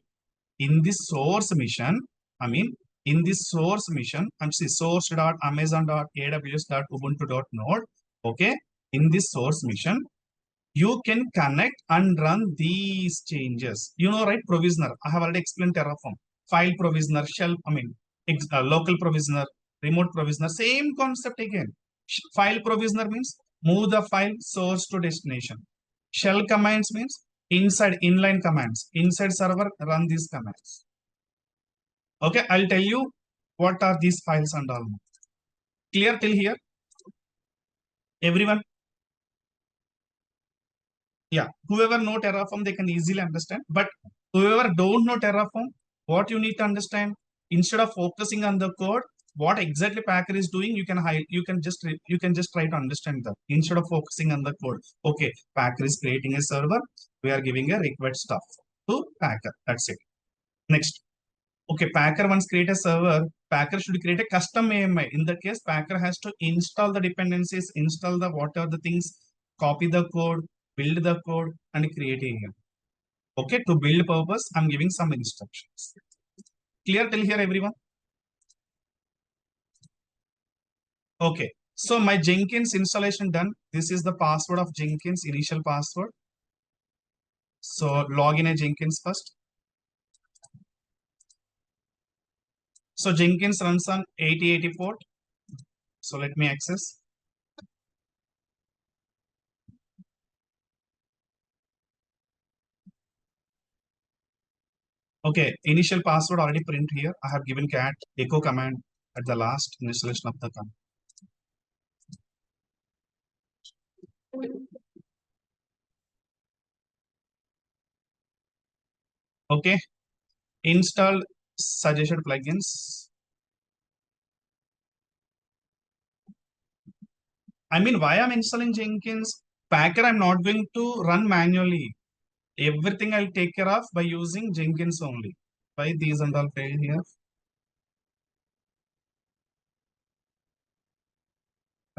in this source mission, I mean, in this source mission, I'm saying source.amazon.aws.ubuntu.node. Okay. In this source mission, you can connect and run these changes. You know, right? Provisioner. I have already explained Terraform. File provisioner, shell, I mean, local provisioner, remote provisioner, same concept again. File provisioner means move the file source to destination. Shell commands means inside inline commands. Inside server, run these commands. Okay, I'll tell you what are these files and all. Clear till here? Everyone? Yeah, whoever know Terraform, they can easily understand. But whoever don't know Terraform, what you need to understand, instead of focusing on the code, what exactly Packer is doing, you can hide, you can just try to understand that instead of focusing on the code. Okay, Packer is creating a server. We are giving a required stuff to Packer. That's it. Next. Okay, Packer once create a server, Packer should create a custom AMI. In that case, Packer has to install the dependencies, install the whatever the things, copy the code, build the code, and create AMI. Okay, to build purpose, I'm giving some instructions. Clear till here, everyone? Okay, so my Jenkins installation done. This is the password of Jenkins, initial password. So log in a Jenkins first. So Jenkins runs on 8080 port. So let me access. Okay, initial password already print here. I have given cat echo command at the last installation of the command. Okay, install suggested plugins. I mean, why I'm installing Jenkins? Packer, I'm not going to run manually. Everything I'll take care of by using Jenkins only. Why these and all fail here?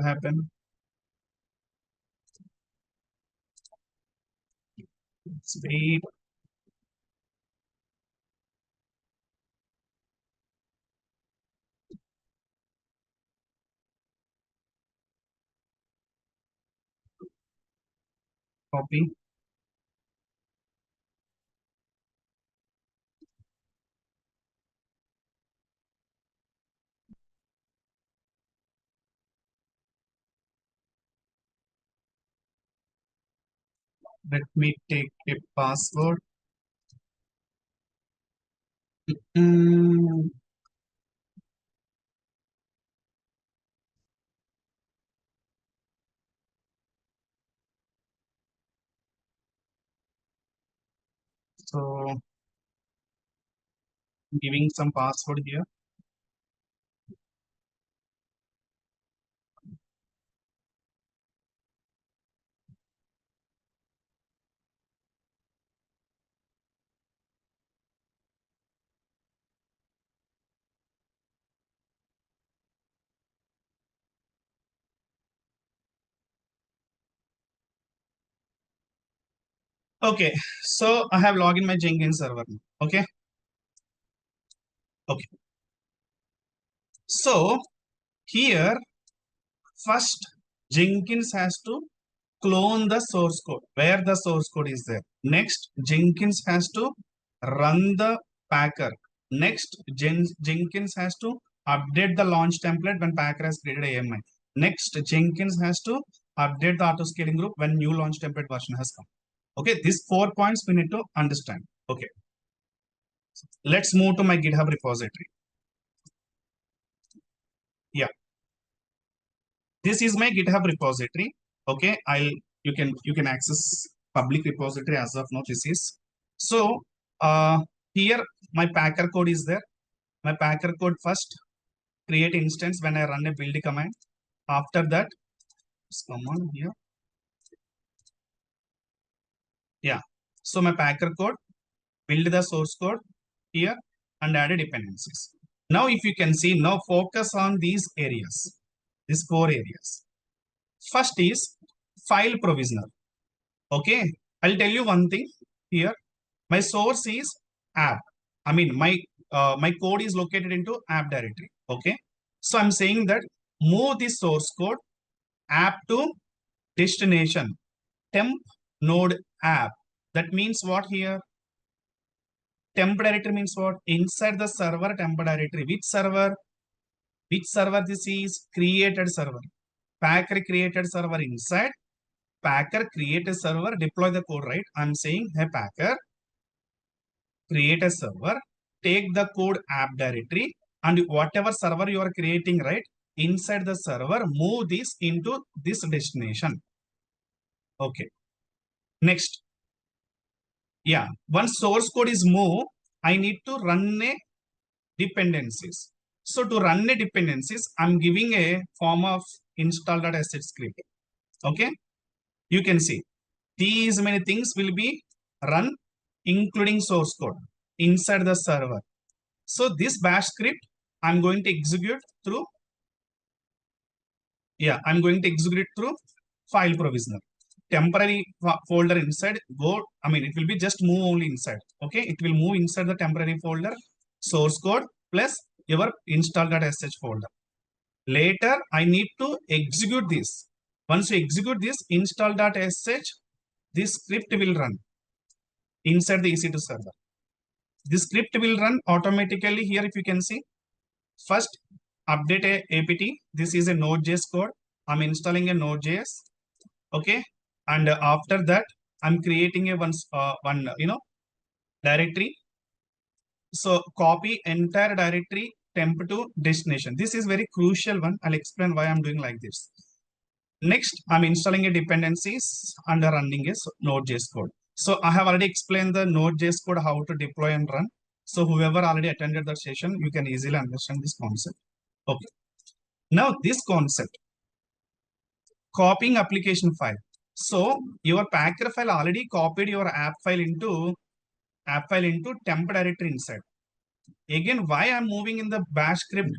Happen. Wait. Copy. Let me take a password. Mm, so giving some password here. Okay, so I have logged in my Jenkins server. Okay, okay. So here, first Jenkins has to clone the source code where the source code is there. Next, Jenkins has to run the packer. Next, Jenkins has to update the launch template when packer has created AMI. Next, Jenkins has to update the autoscaling group when new launch template version has come. Okay, these 4 points we need to understand. Okay, let's move to my GitHub repository. Yeah, this is my GitHub repository. Okay, you can access public repository as of now. This is so here my packer code is there. My packer code first create instance when I run a build command. After that, come on here. Yeah, so my packer code build the source code here and add dependencies. Now if you can see, now focus on these areas, these 4 areas. First is file provisioner. Okay, I'll tell you one thing here. My source is app. I mean, my code is located into app directory. Okay, so I'm saying that move this source code app to destination temp node app. That means what here? Temp directory means what? Inside the server temp directory. Which server? Which server this is? Created server. Packer created server inside. Packer create a server, deploy the code, right? I'm saying, hey Packer, create a server, take the code app directory, and whatever server you are creating, right? Inside the server, move this into this destination. Okay. Next. Yeah. Once source code is moved, I need to run a dependencies. So to run a dependencies, I'm giving a form of install.sh script. Okay. You can see these many things will be run including source code inside the server. So this bash script I'm going to execute through, I'm going to execute through file provisioner. Temporary folder inside go, it will be just move only inside. Okay, it will move inside the temporary folder source code plus your install.sh folder. Later, I need to execute this. Once you execute this install.sh, this script will run inside the EC2 server. This script will run automatically here. If you can see, first update a apt. This is a Node.js code. I'm installing a Node.js. Okay, and after that, I'm creating a one directory. So copy entire directory temp to destination. This is very crucial one. I'll explain why I'm doing like this. Next, I'm installing a dependencies and running a Node.js code. So I have already explained the Node.js code, how to deploy and run. So whoever already attended the session, you can easily understand this concept. Okay. Now this concept, copying application file. So your packer file already copied your app file into temp directory inside. Again, why I'm moving in the bash script?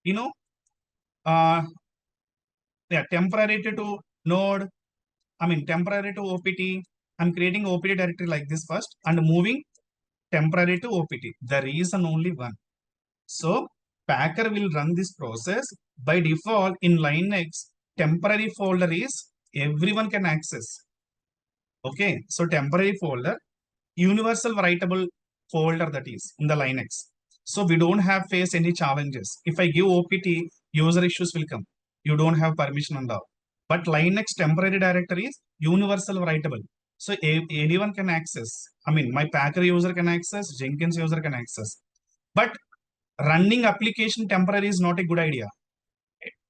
You know, temporary to node. Temporary to OPT. I'm creating OPT directory like this first and moving temporary to OPT. The reason only one. So Packer will run this process by default in Linux. Temporary folder is everyone can access. Okay, so temporary folder, universal writable folder that is in the Linux. So we don't have face any challenges. If I give OPT, user issues will come. You don't have permission and all. But Linux temporary directory is universal writable. So anyone can access. I mean, my Packer user can access, Jenkins user can access. But running application temporary is not a good idea.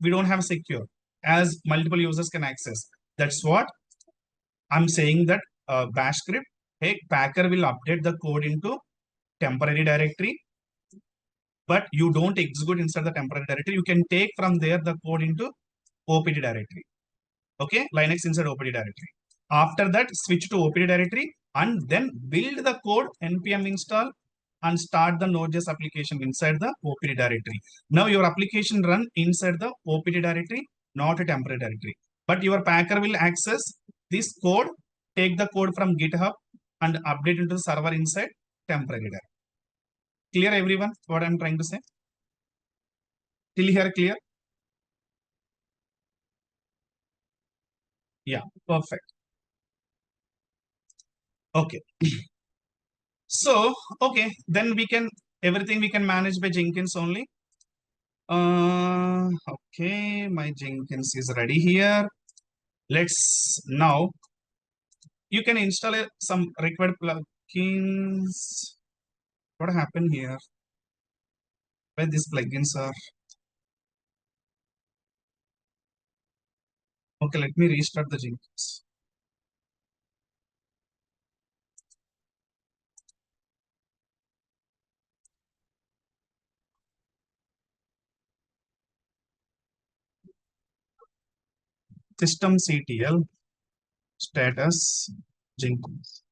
We don't have secure as multiple users can access. That's what I'm saying, that bash script, hey, Packer will update the code into temporary directory, but you don't execute inside the temporary directory. You can take from there the code into OPD directory. Okay, Linux inside OPD directory. After that, switch to OPD directory and then build the code, npm install, and start the Node.js application inside the OPD directory. Now your application run inside the OPD directory, not a temporary directory. But your Packer will access this code, take the code from GitHub and update into the server inside temporary directory. Clear everyone what I'm trying to say? Till here clear? Yeah, perfect. Okay. So, okay, then we can, everything we can manage by Jenkins only. Okay, my Jenkins is ready here. Let's now, you can install some required plugins. What happened here? Where these plugins are? Okay, let me restart the Jenkins. Systemctl status Jenkins.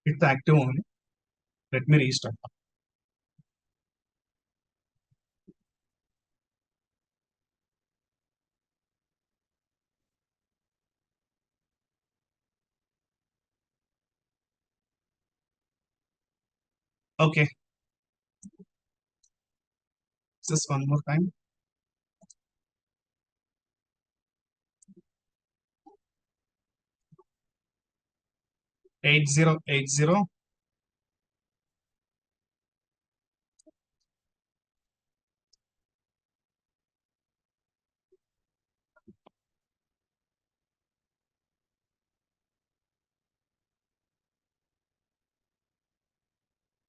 It's active only. Let me restart. Okay, just one more time. 8080.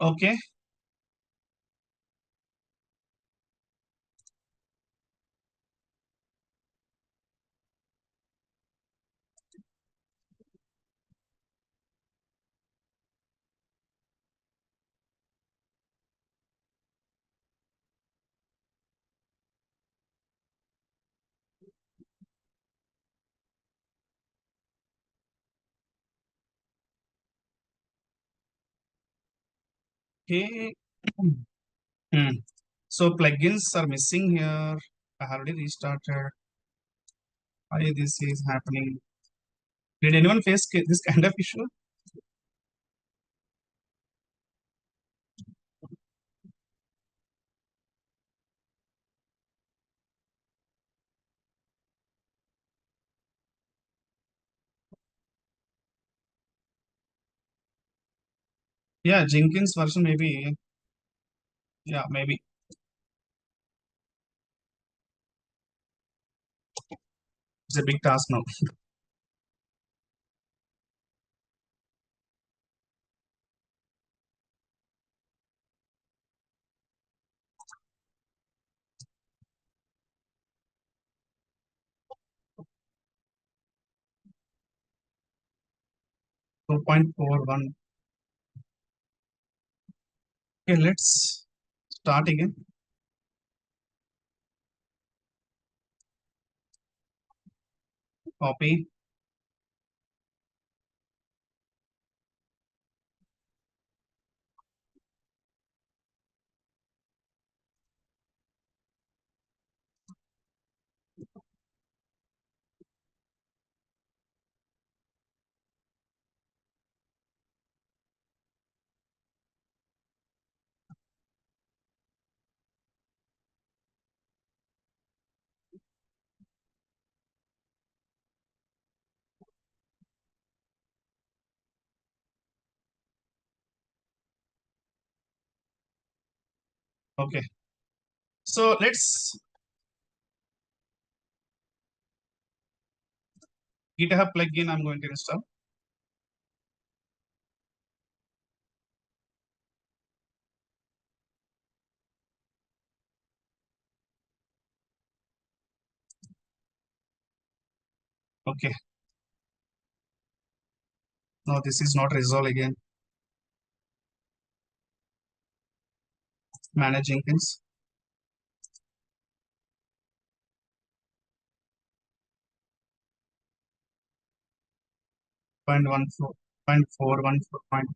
Okay, okay. Hmm. So plugins are missing here. I already restarted. Why this is happening? Did anyone face this kind of issue? Yeah, Jenkins version maybe. Yeah, maybe it's a big task now. 2.41. Okay, let's start again. Copy. Okay. So let's GitHub plugin I'm going to install. Okay. No, this is not resolve again. Manage Jenkins. 0.14, 0.414.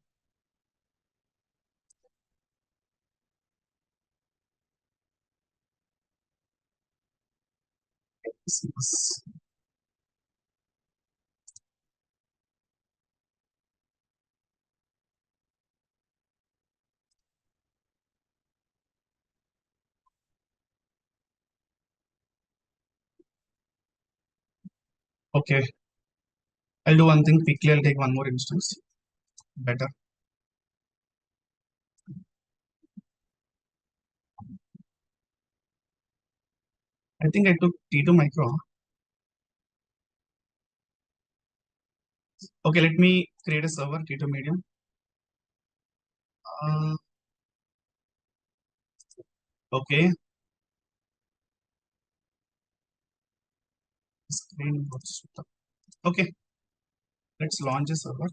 Okay. I'll do one thing quickly. I'll take one more instance. Better. I think I took T2 micro. Okay, let me create a server, T2 medium. Uh, okay. Screen. Okay, let's launch a server.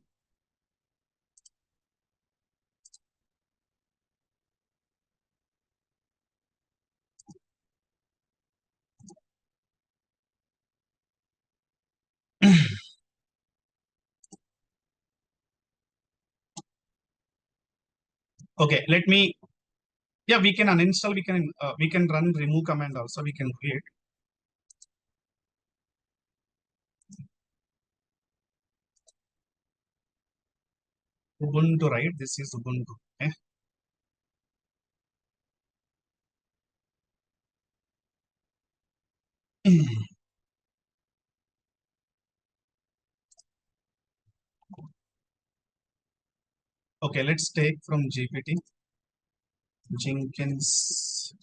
Okay, let me. Yeah, we can uninstall. We can run remove command also. We can create Ubuntu. Right, this is Ubuntu. Okay. Okay, let's take from GPT Jenkins.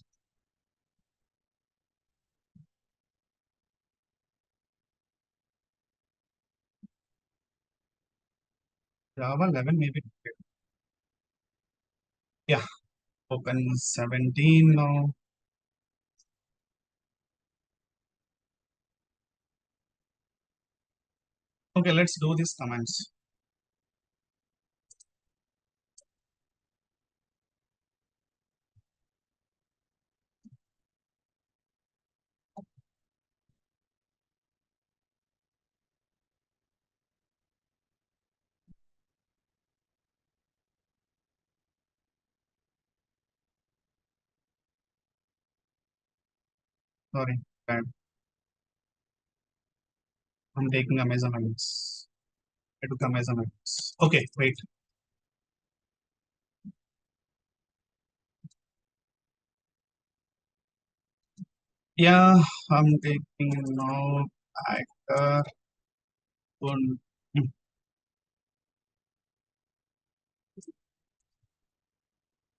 Java 11 maybe. Yeah, open 17 now. Okay, let's do these commands. Sorry, bad. I'm taking Amazon items. I took Amazon items. Okay, wait. Yeah, I'm taking now actor one.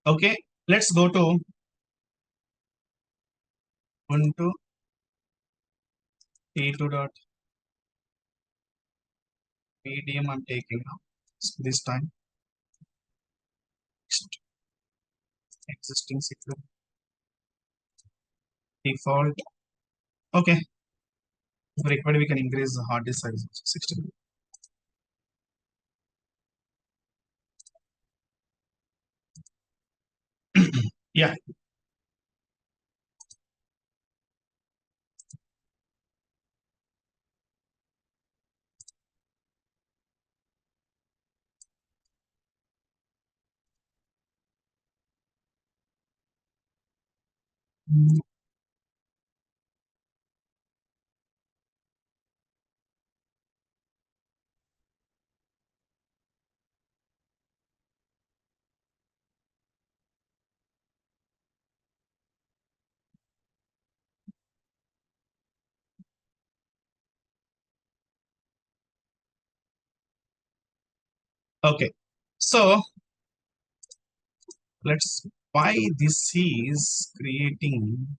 Okay, let's go to Ubuntu T2 dot medium. I'm taking now. This time existing secret default. Okay, if required, we can increase the hard disk size 16. Yeah. Okay, so let's why this is creating.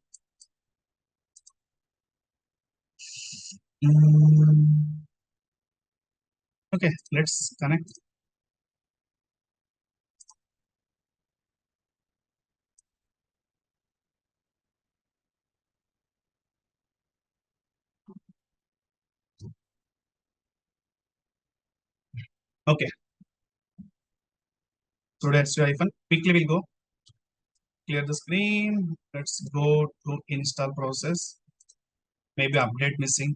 Mm, okay, let's connect. Okay, so that's hyphen. Quickly we'll go clear the screen. Let's go to install process. Maybe update missing.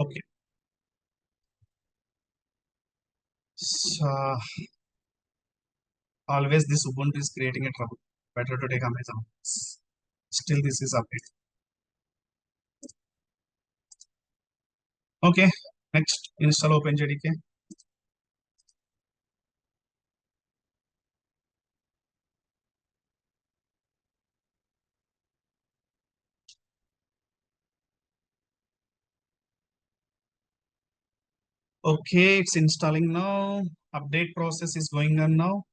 Okay. So always this Ubuntu is creating a trouble. Better to take Amazon. Still this is update. Okay. Next install OpenJDK. Okay, it's installing now. Update process is going on now.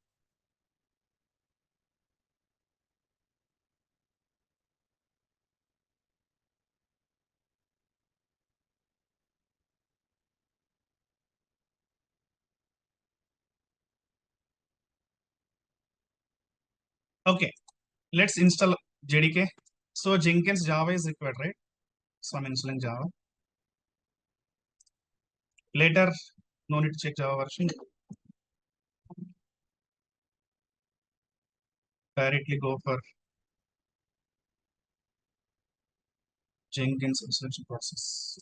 Okay, let's install JDK. So Jenkins Java is required, right? So I'm installing Java. Later, no need to check Java version. Directly go for Jenkins installation process.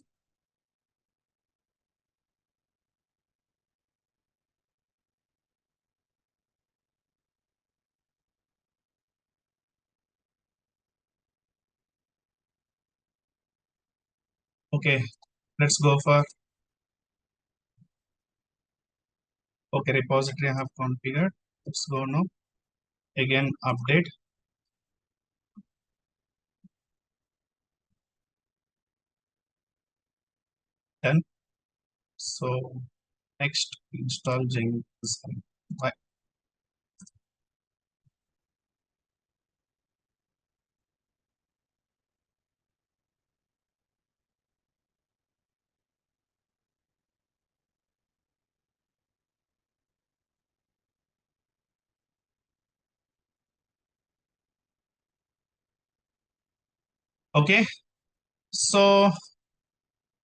Okay, let's go for okay repository I have configured. Let's go now. Again, update. Done. So next install Jenkins. Right. Okay, so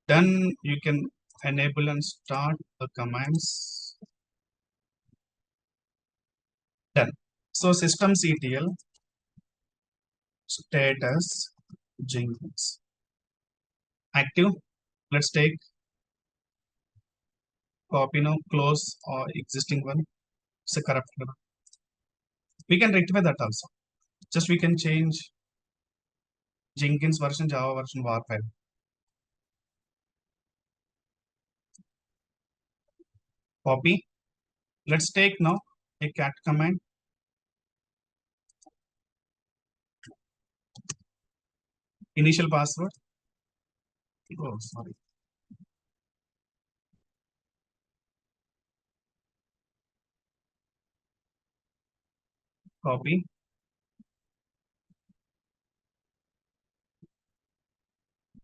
then you can enable and start the commands. Done. So systemctl status Jenkins active. Let's take copy now, close or existing one. It's a corrupt one. We can rectify that also. Just we can change Jenkins version, Java version, var file. Copy. Let's take now a cat command. Initial password. Oh, sorry. Copy.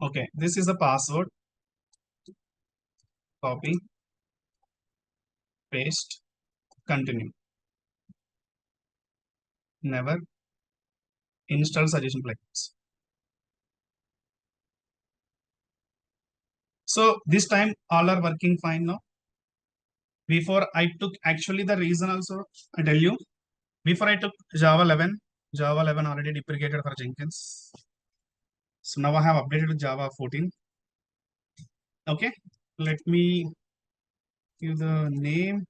Okay, this is the password. Copy, paste, continue. Never install suggestion plugins. So this time all are working fine now. Before I took actually the reason also I tell you. Before I took Java 11, Java 11 already deprecated for Jenkins. So now I have updated to Java 14. Okay, let me give the name.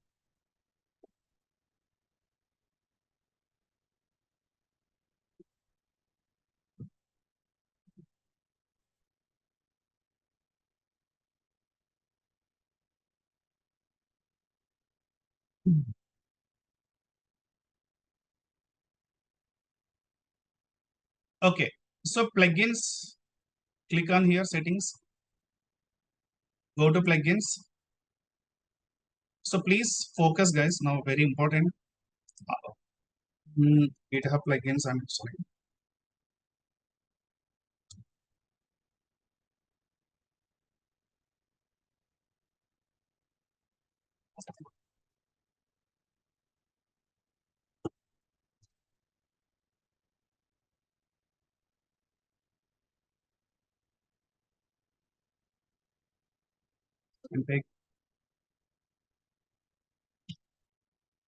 Okay, so plugins, click on here, settings, go to plugins. So please focus, guys. Now, very important. GitHub plugins. I'm sorry. And take.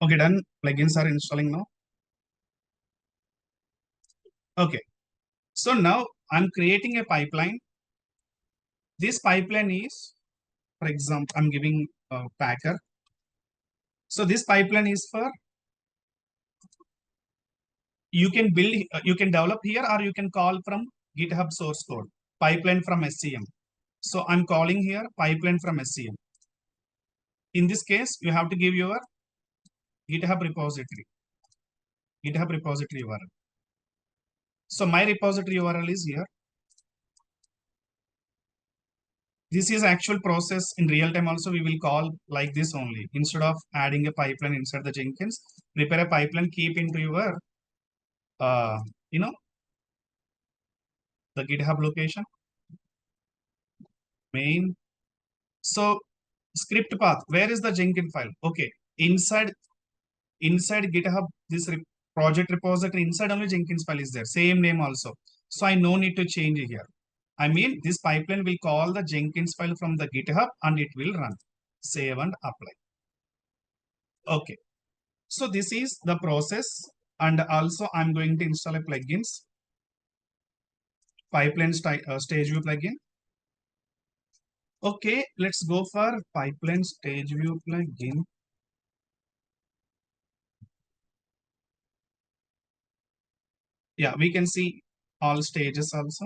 Okay, done. Plugins are installing now. Okay, so now I'm creating a pipeline. This pipeline is, for example, I'm giving Packer. So this pipeline is for you can build, you can develop here, or you can call from GitHub source code pipeline from SCM. So I'm calling here pipeline from SCM. In this case, you have to give your GitHub repository URL. So my repository URL is here. This is actual process in real time. Also, we will call like this only. Instead of adding a pipeline inside the Jenkins, prepare a pipeline, keep into your, uh, you know, the GitHub location, main. So script path, where is the Jenkins file? Okay, inside GitHub, this project repository, inside only Jenkins file is there. Same name also. So I no need to change it here. I mean, this pipeline will call the Jenkins file from the GitHub and it will run. Save and apply. Okay. So this is the process. And also I'm going to install a plugins, pipeline stage view plugin. Okay, let's go for pipeline stage view plugin. Yeah, we can see all stages also.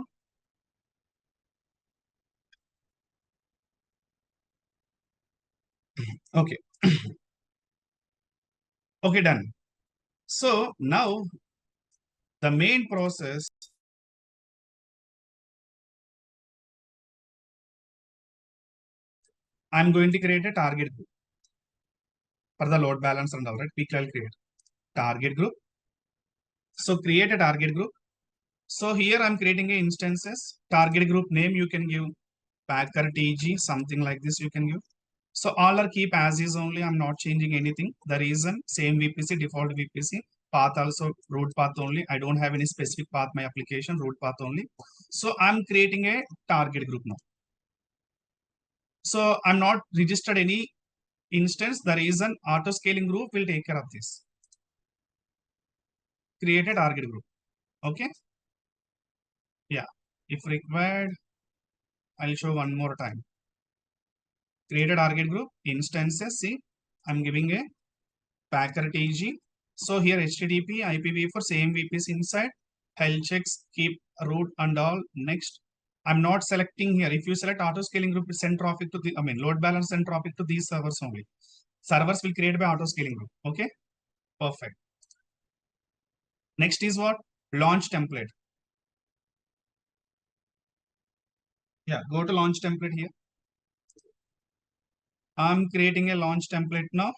Okay. Okay, done. So now the main process, I'm going to create a target group for the load balance and all right. We can create target group. So create a target group. So here I'm creating a instances target group name. You can give Packer TG, something like this you can give. So all are keep as is only. I'm not changing anything. The reason same VPC, default VPC, path also root path only. I don't have any specific path, my application root path only. So I'm creating a target group now. So I'm not registered any instance. The reason Autoscaling group will take care of this. Create a target group. Okay. Yeah. If required, I'll show one more time. Create a target group instances. See, I'm giving a Packer TG. So here HTTP IPv for same VPC inside. Health checks, keep root and all. Next, I'm not selecting here. If you select auto scaling group, send traffic to the, I mean, load balance and traffic to these servers only. Servers will create by auto scaling group. Okay, perfect. Next is what? Launch template. Yeah, go to launch template here. I'm creating a launch template now.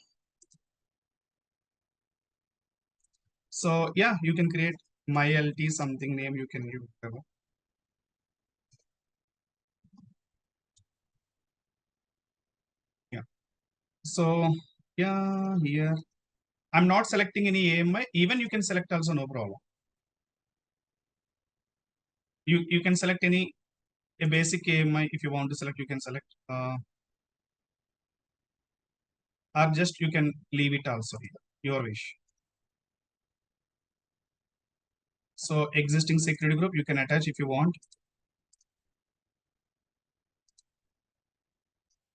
So yeah, you can create my LT something name you can use. Yeah. So yeah, here I'm not selecting any AMI. Even you can select also, no problem. You can select any a basic AMI if you want to select. You can select, or just you can leave it also here. Your wish. So existing security group you can attach if you want.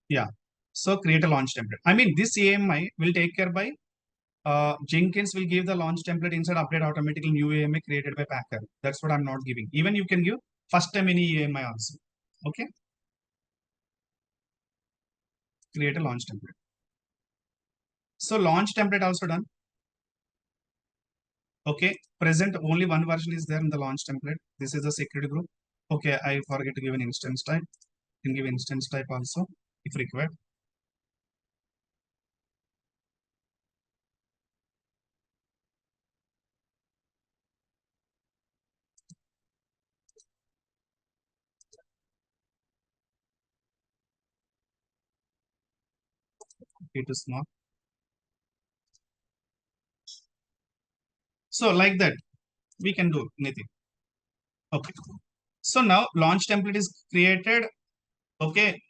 Yeah. So create a launch template. I mean, this AMI will take care by Jenkins will give the launch template inside update automatically new AMI created by Packer. That's what I'm not giving. Even you can give first time any AMI also. Okay. Create a launch template. So launch template also done. Okay, present only one version is there in the launch template. This is the security group. Okay, I forget to give an instance type. You can give instance type also if required. It is small. So like that, we can do anything. Okay. So now launch template is created. Okay.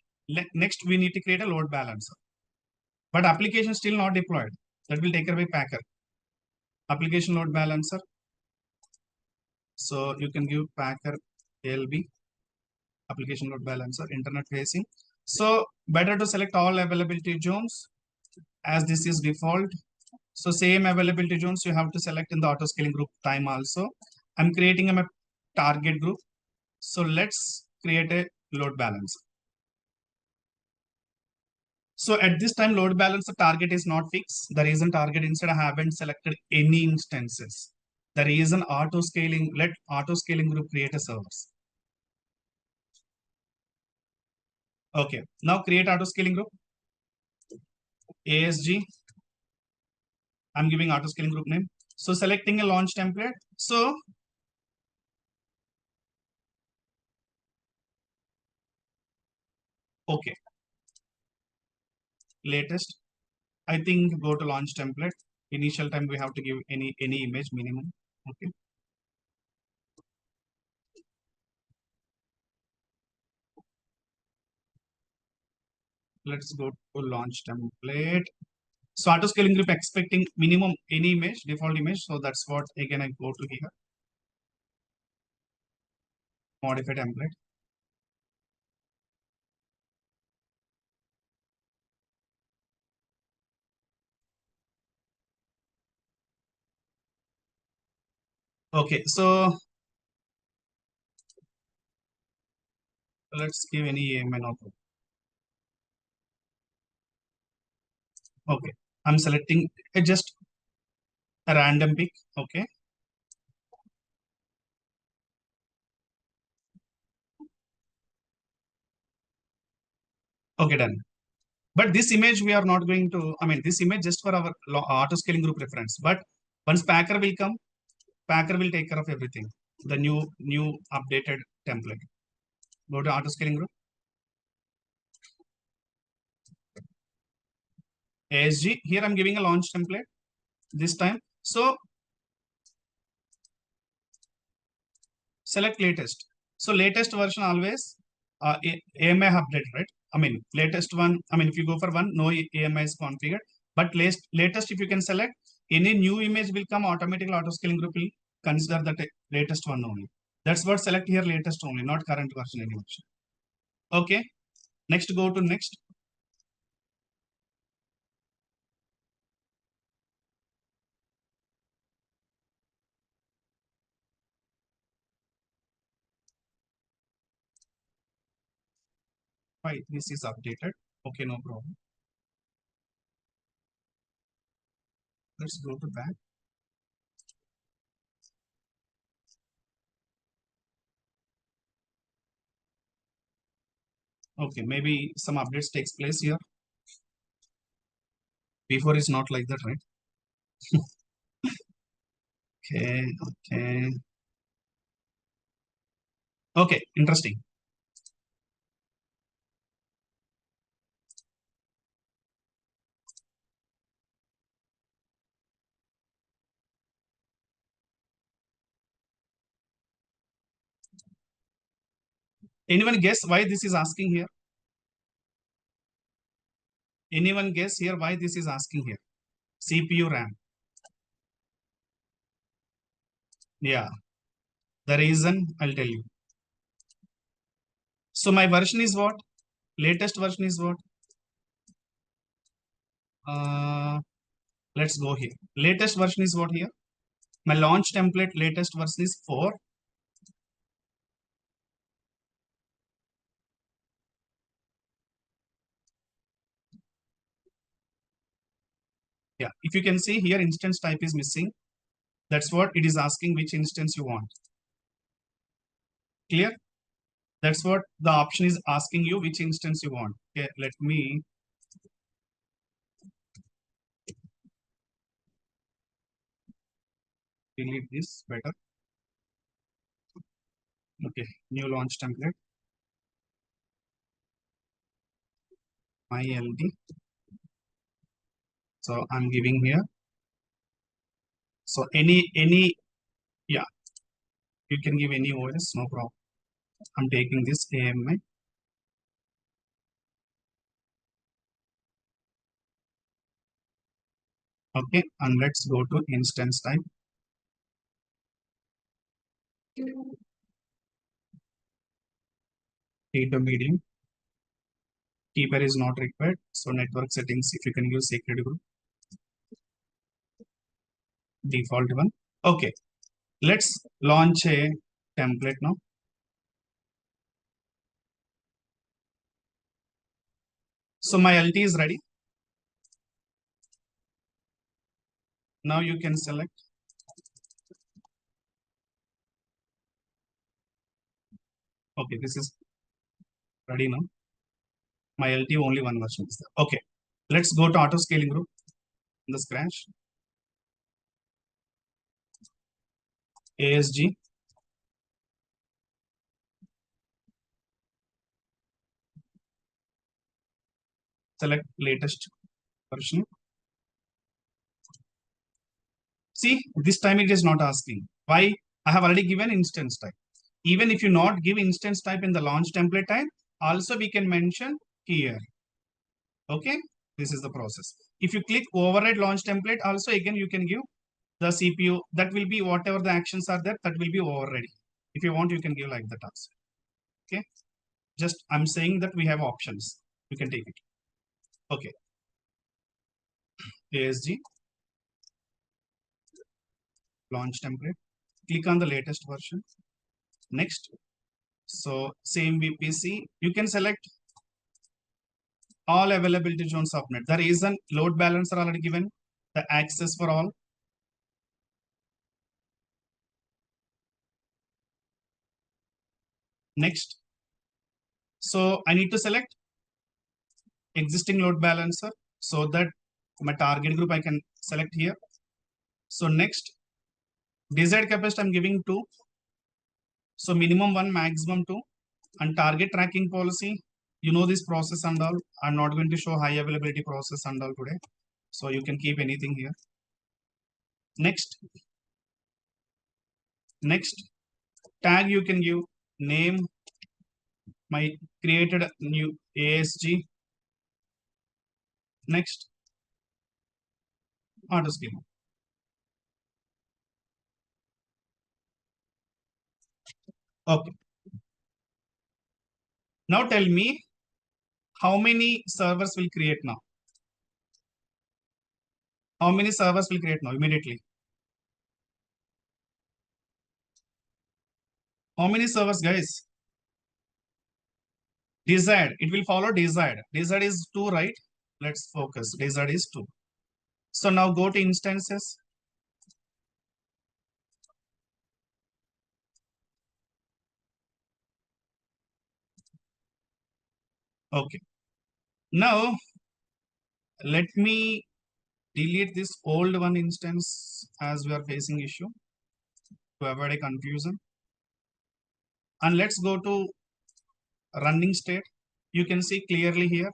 Next, we need to create a load balancer. But application still not deployed. That will take care by Packer. Application load balancer. So you can give Packer ALB, application load balancer, internet facing. So better to select all availability zones as this is default. So same availability zones you have to select in the auto scaling group time also. I'm creating a target group. So let's create a load balancer. So at this time, load balancer target is not fixed. The reason target instead I haven't selected any instances. The reason auto scaling, let auto scaling group create a service. Okay, now create auto scaling group. ASG, I'm giving auto scaling group name. So selecting a launch template. So okay, latest. I think go to launch template. Initial time we have to give any image minimum. Okay. Let's go to launch template. So auto scaling group expecting minimum any image, default image. So that's what again I go to here. Modify template. Okay, so let's give any AMI now. Okay, I'm selecting just a random pick. Okay, okay, done. But this image we are not going to, I mean, this image just for our auto scaling group reference. But once Packer will come, Packer will take care of everything. The new updated template. Go to auto scaling group. ASG. Here I'm giving a launch template this time. So select latest. So latest version always AMI update, right? I mean, latest one, I mean, if you go for one, no AMI is configured. But latest, if you can select, any new image will come automatically, auto scaling group will consider that latest one only. That's what select here latest only, not current version any version. Okay. Next, go to next. Why this is updated. Okay, no problem. Let's go to back. Okay, maybe some updates takes place here. Before is not like that, right? Okay, okay. Okay, interesting. Anyone guess why this is asking here? Anyone guess here why this is asking here? CPU RAM. Yeah, the reason I'll tell you. So my version is what? Latest version is what? Uh, let's go here. Latest version is what here? My launch template latest version is 4. Yeah, if you can see here, instance type is missing. That's what it is asking, which instance you want. Clear? That's what the option is asking you, which instance you want. Okay, let me delete this better. Okay, new launch template, my LD. So I'm giving here. So any yeah, you can give any OS, no problem. I'm taking this AMI. Okay, and let's go to instance type. Data medium. Keeper is not required. So network settings, if you can use secret group, default one. Okay, let's launch a template now. So my LT is ready. Now you can select. Okay, this is ready now. My LT only one version is there. Okay, let's go to auto scaling group in the scratch. ASG. Select latest version. See, this time it is not asking. Why? I have already given instance type. Even if you not give instance type in the launch template type, also we can mention here. Okay, this is the process. If you click override launch template, also again you can give the CPU. That will be whatever the actions are there, that will be overriding. If you want, you can give like that also. Okay, just I'm saying that we have options. You can take it. Okay, ASG launch template. Click on the latest version. Next. So same VPC. You can select all availability zones of net. The reason load balancer already given, the access for all. Next. So I need to select existing load balancer so that my target group I can select here. So next, desired capacity I'm giving 2. So minimum 1, maximum 2. And target tracking policy, you know this process and all. I'm not going to show high availability process and all today. So you can keep anything here. Next, tag you can give name, my created new ASG. Next, Autoscaling. Okay. Now tell me how many servers will create now. How many servers will create now immediately? How many servers, guys? Desired. It will follow desired. Desired is 2, right? Let's focus. Desired is 2. So now go to instances. Okay. Now let me delete this old one instance as we are facing issue to avoid a confusion. And let's go to running state. You can see clearly here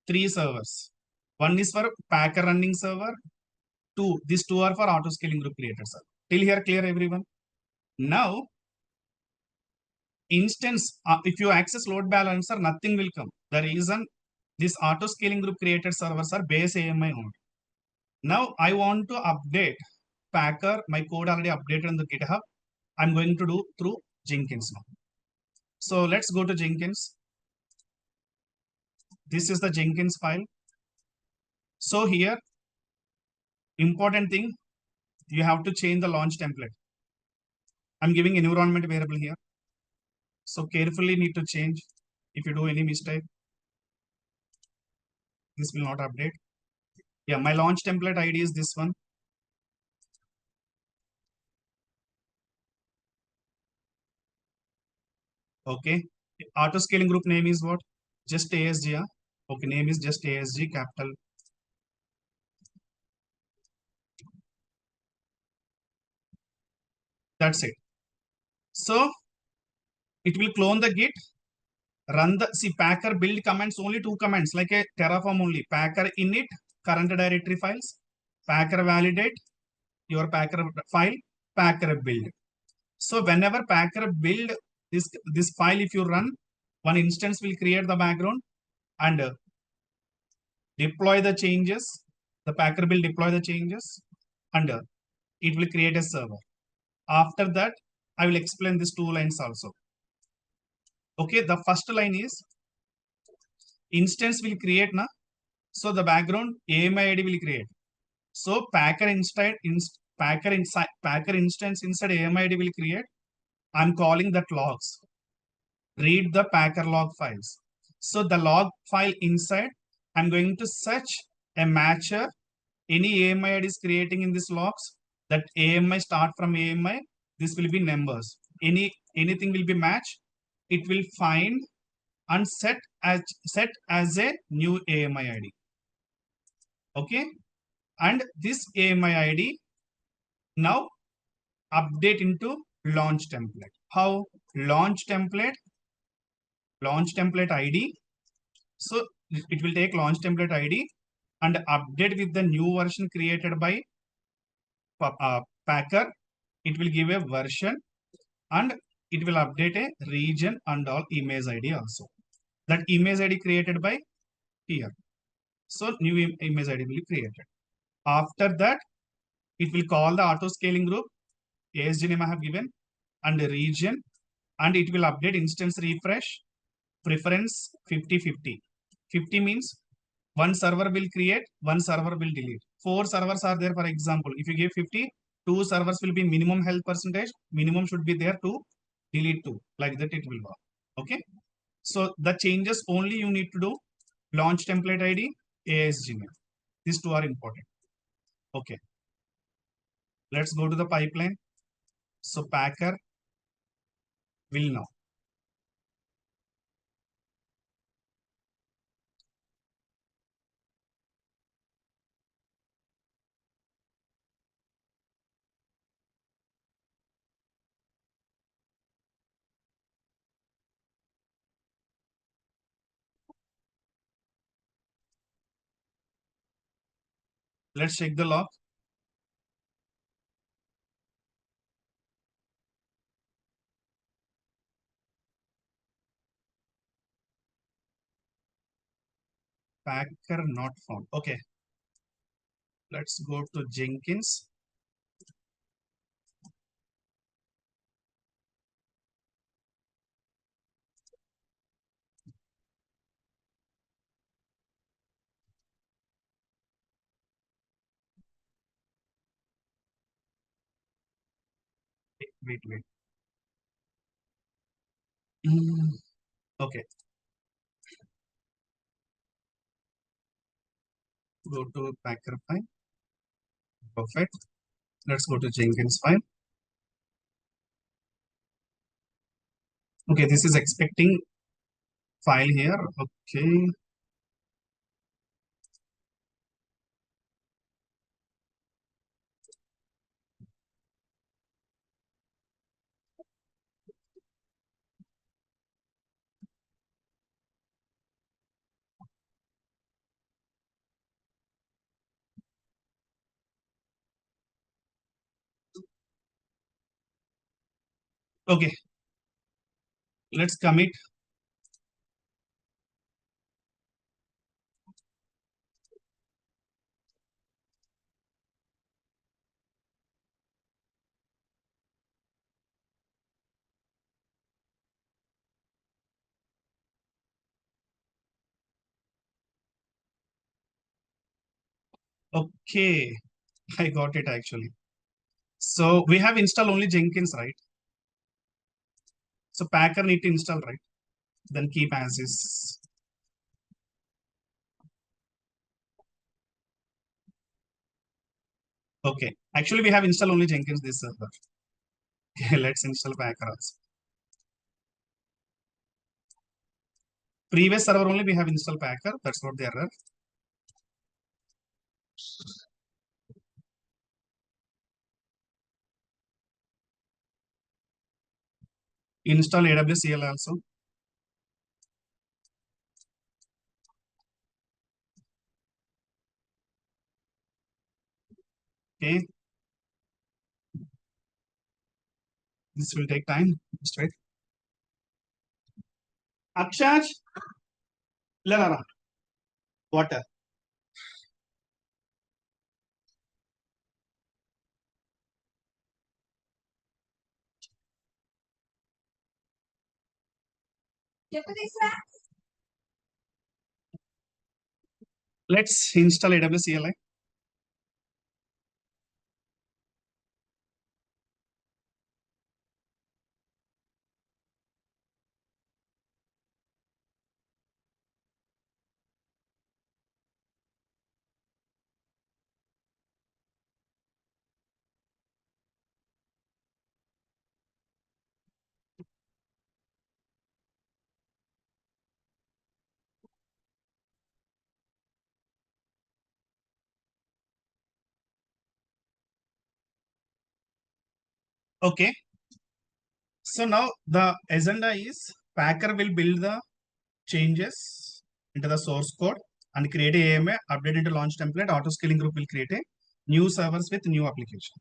3 servers. One is for Packer running server. 2. These 2 are for Autoscaling group created server. Till here clear everyone? Now instance, if you access load balancer, nothing will come. The reason this Autoscaling group created servers are base AMI only. Now I want to update Packer. My code already updated on the GitHub. I'm going to do through Jenkins now. So let's go to Jenkins. This is the Jenkins file. So here, important thing, you have to change the launch template. I'm giving environment variable here. So carefully need to change. If you do any mistake, This will not update. Yeah, my launch template ID is this one. Okay. Auto scaling group name is what? Just ASG. Yeah? Okay, name is just ASG capital. That's it. So it will clone the Git, run the see packer build commands, only two commands like a Terraform only. Packer init current directory files, packer validate your packer file, packer build. So whenever packer build this file, if you run, one instance will create the background and deploy the changes. The packer will deploy the changes and it will create a server. After that, I will explain these two lines also. Okay, the first line is instance will create na. So the background AMI ID will create. So packer instance inside AMI ID will create. I'm calling that logs. Read the packer log files. So the log file inside, I'm going to search a matcher. Any AMI ID is creating in this logs. That AMI start from AMI. This will be numbers. Anything will be match. It will find and set as a new AMI ID. Okay, and this AMI ID now update into launch template. How? Launch template ID. So it will take launch template ID and update with the new version created by Packer. It will give a version and it will update a region and all image ID also. That image ID created by here. So new image ID will be created. After that, it will call the auto scaling group. ASG name I have given and region, and it will update instance refresh preference 50-50. 50 means one server will create, one server will delete. Four servers are there, for example. If you give 50, two servers will be minimum health percentage. Minimum should be there to delete two. Like that it will work. Okay. So the changes only you need to do launch template ID, ASG name. These two are important. Okay. Let's go to the pipeline. So Packer will now. Let's check the log. Packer not found. Okay. Let's go to Jenkins. Wait. Okay. Go to Packer file. Perfect. Let's go to Jenkins file. Okay, this is expecting file here. Okay. Okay. Let's commit. Okay. I got it actually. So we have installed only Jenkins, right? So Packer need to install, right? Then keep as is. Okay. Actually, we have installed only Jenkins this server. Okay, let's install Packer also. Previous server only we have installed Packer. That's what the error. Install AWS CL also. Okay. This will take time. Just wait. Akshaj, Lara, water. Let's install AWS CLI. Okay. So now the agenda is Packer will build the changes into the source code and create a AMA, update into launch template. Autoscaling group will create a new servers with new application.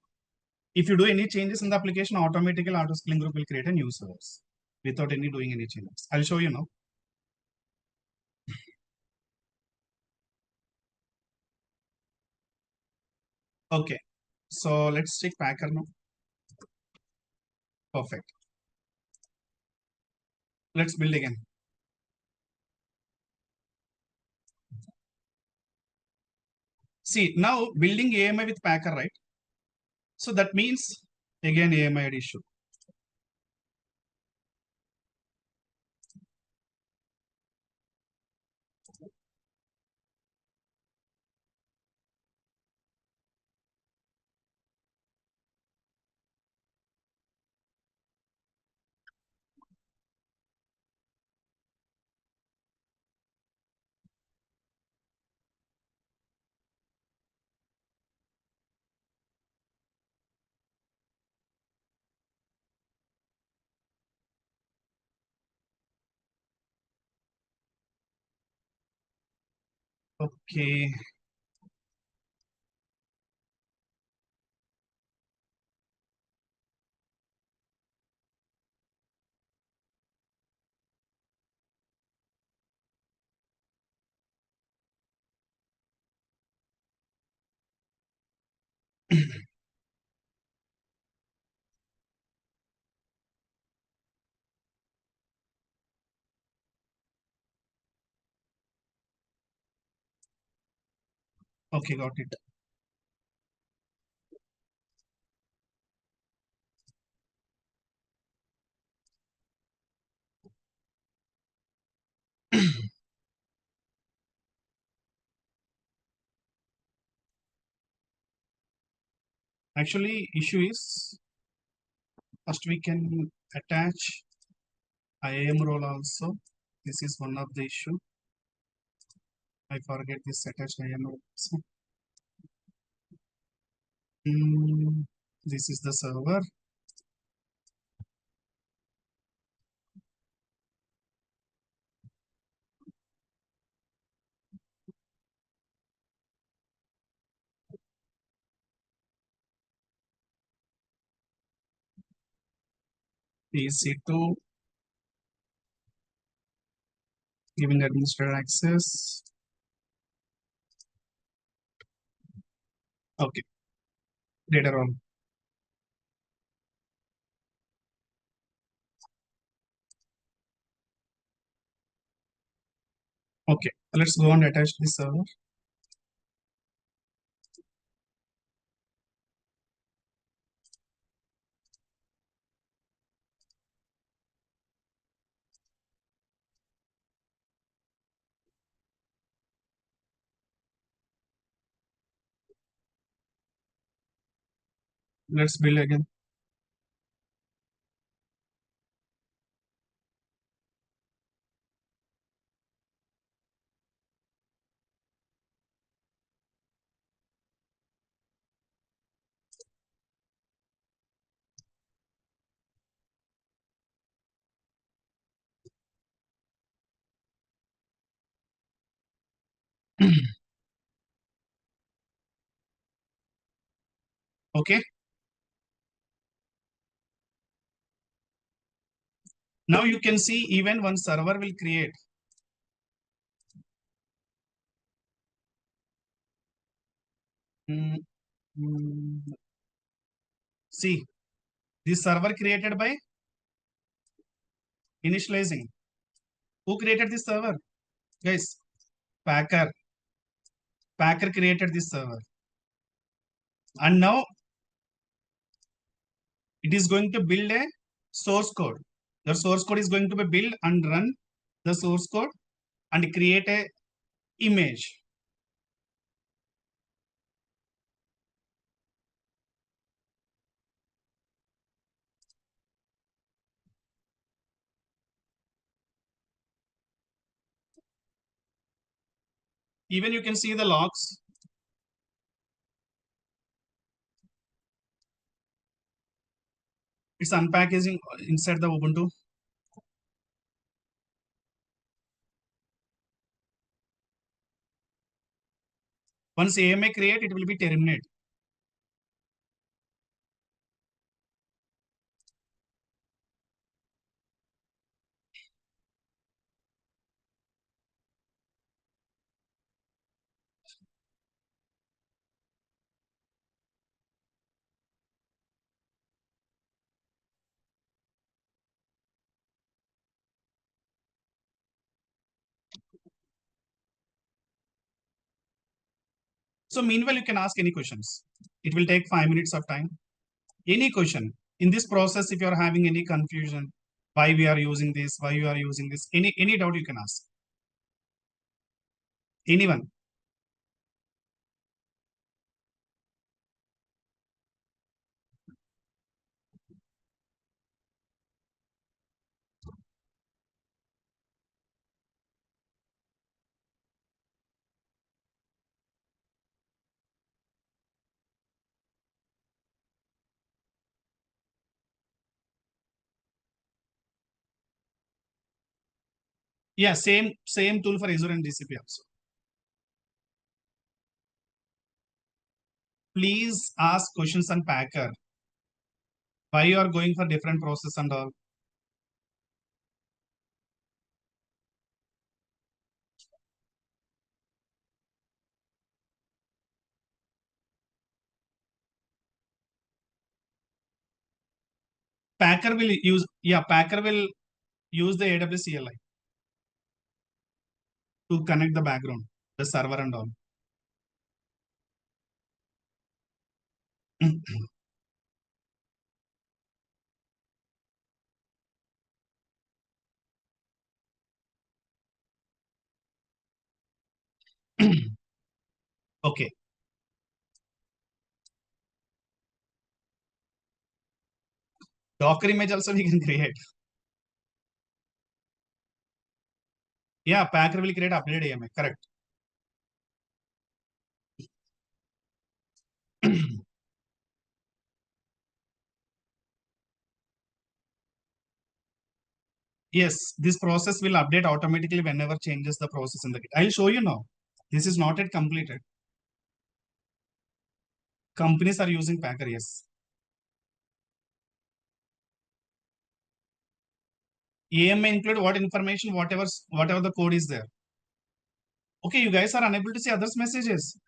If you do any changes in the application, automatically Autoscaling group will create a new servers without any doing any changes. I'll show you now. Okay. So let's take Packer now. Perfect. Let's build again. See, now building AMI with Packer, right? So that means again AMI ID issue. Okay. Okay, got it. Actually, issue is first we can attach IAM role also. This is one of the issue. I forget this attached IAM role. So, this is the server. EC2 giving administrator access. Okay, data role. Okay, let's go and attach this server. Let's build again. Okay. Now you can see even one server will create. Mm, mm, See, this server created by initializing. Who created this server? Guys, Packer. Packer created this server. And now it is going to build a source code. The source code is going to be built and run the source code and create a image. Even you can see the logs. It's unpackaging inside the Ubuntu. Once AMA create, it will be terminate. So meanwhile, you can ask any questions. It will take 5 minutes of time. Any question in this process, if you are having any confusion, why we are using this, why you are using this, any doubt you can ask. Anyone. Yeah, same tool for Azure and GCP also. Please ask questions on Packer. Why you are going for different process and all. Packer will use the AWS CLI to connect the background, the server and all. Okay. Docker image also we can create. Yeah, Packer will create updated AMA. Correct. Yes, this process will update automatically whenever changes the process in the Git. I'll show you now. This is not yet completed. Companies are using Packer, yes. AMA include what information, whatever the code is there. Okay, you guys are unable to see others' messages.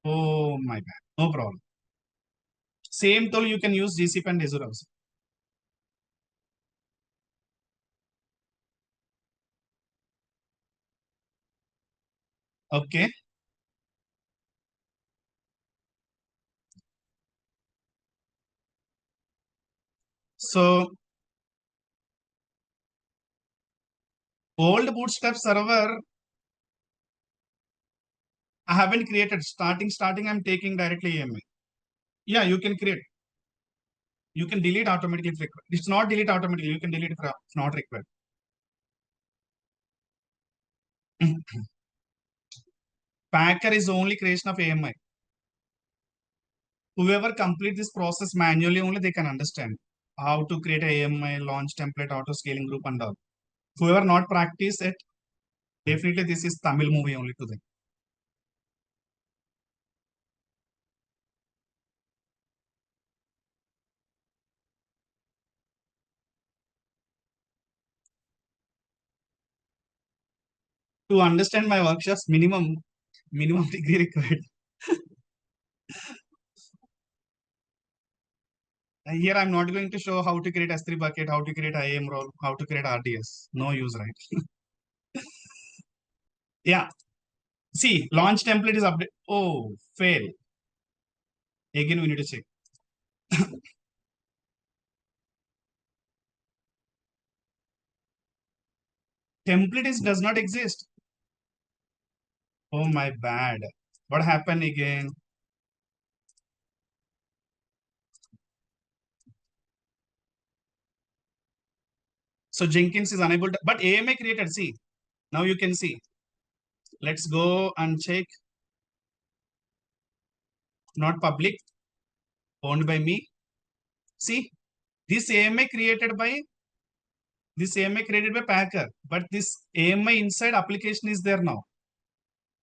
Oh my bad. No problem. Same tool you can use GCP and Azure also. Okay. So old bootstrap server I haven't created starting. I'm taking directly AMI. Yeah, you can create. You can delete automatically if required. It's not delete automatically. You can delete if not required. Packer is only creation of AMI. Whoever complete this process manually only they can understand how to create a AMI, launch template, auto scaling group and all. Whoever not practice it, definitely this is Tamil movie only to them. To understand my workshops, minimum degree required. Here I'm not going to show how to create S3 bucket, how to create IAM role, how to create RDS. No use, right? Yeah. See, launch template is update. Oh, fail. Again, we need to check. Template is does not exist. Oh my bad. What happened again? So Jenkins is unable to, but AMA created. See, now you can see. Let's go and check. Not public, owned by me. See, this AMA created by Packer, but this AMI inside application is there now.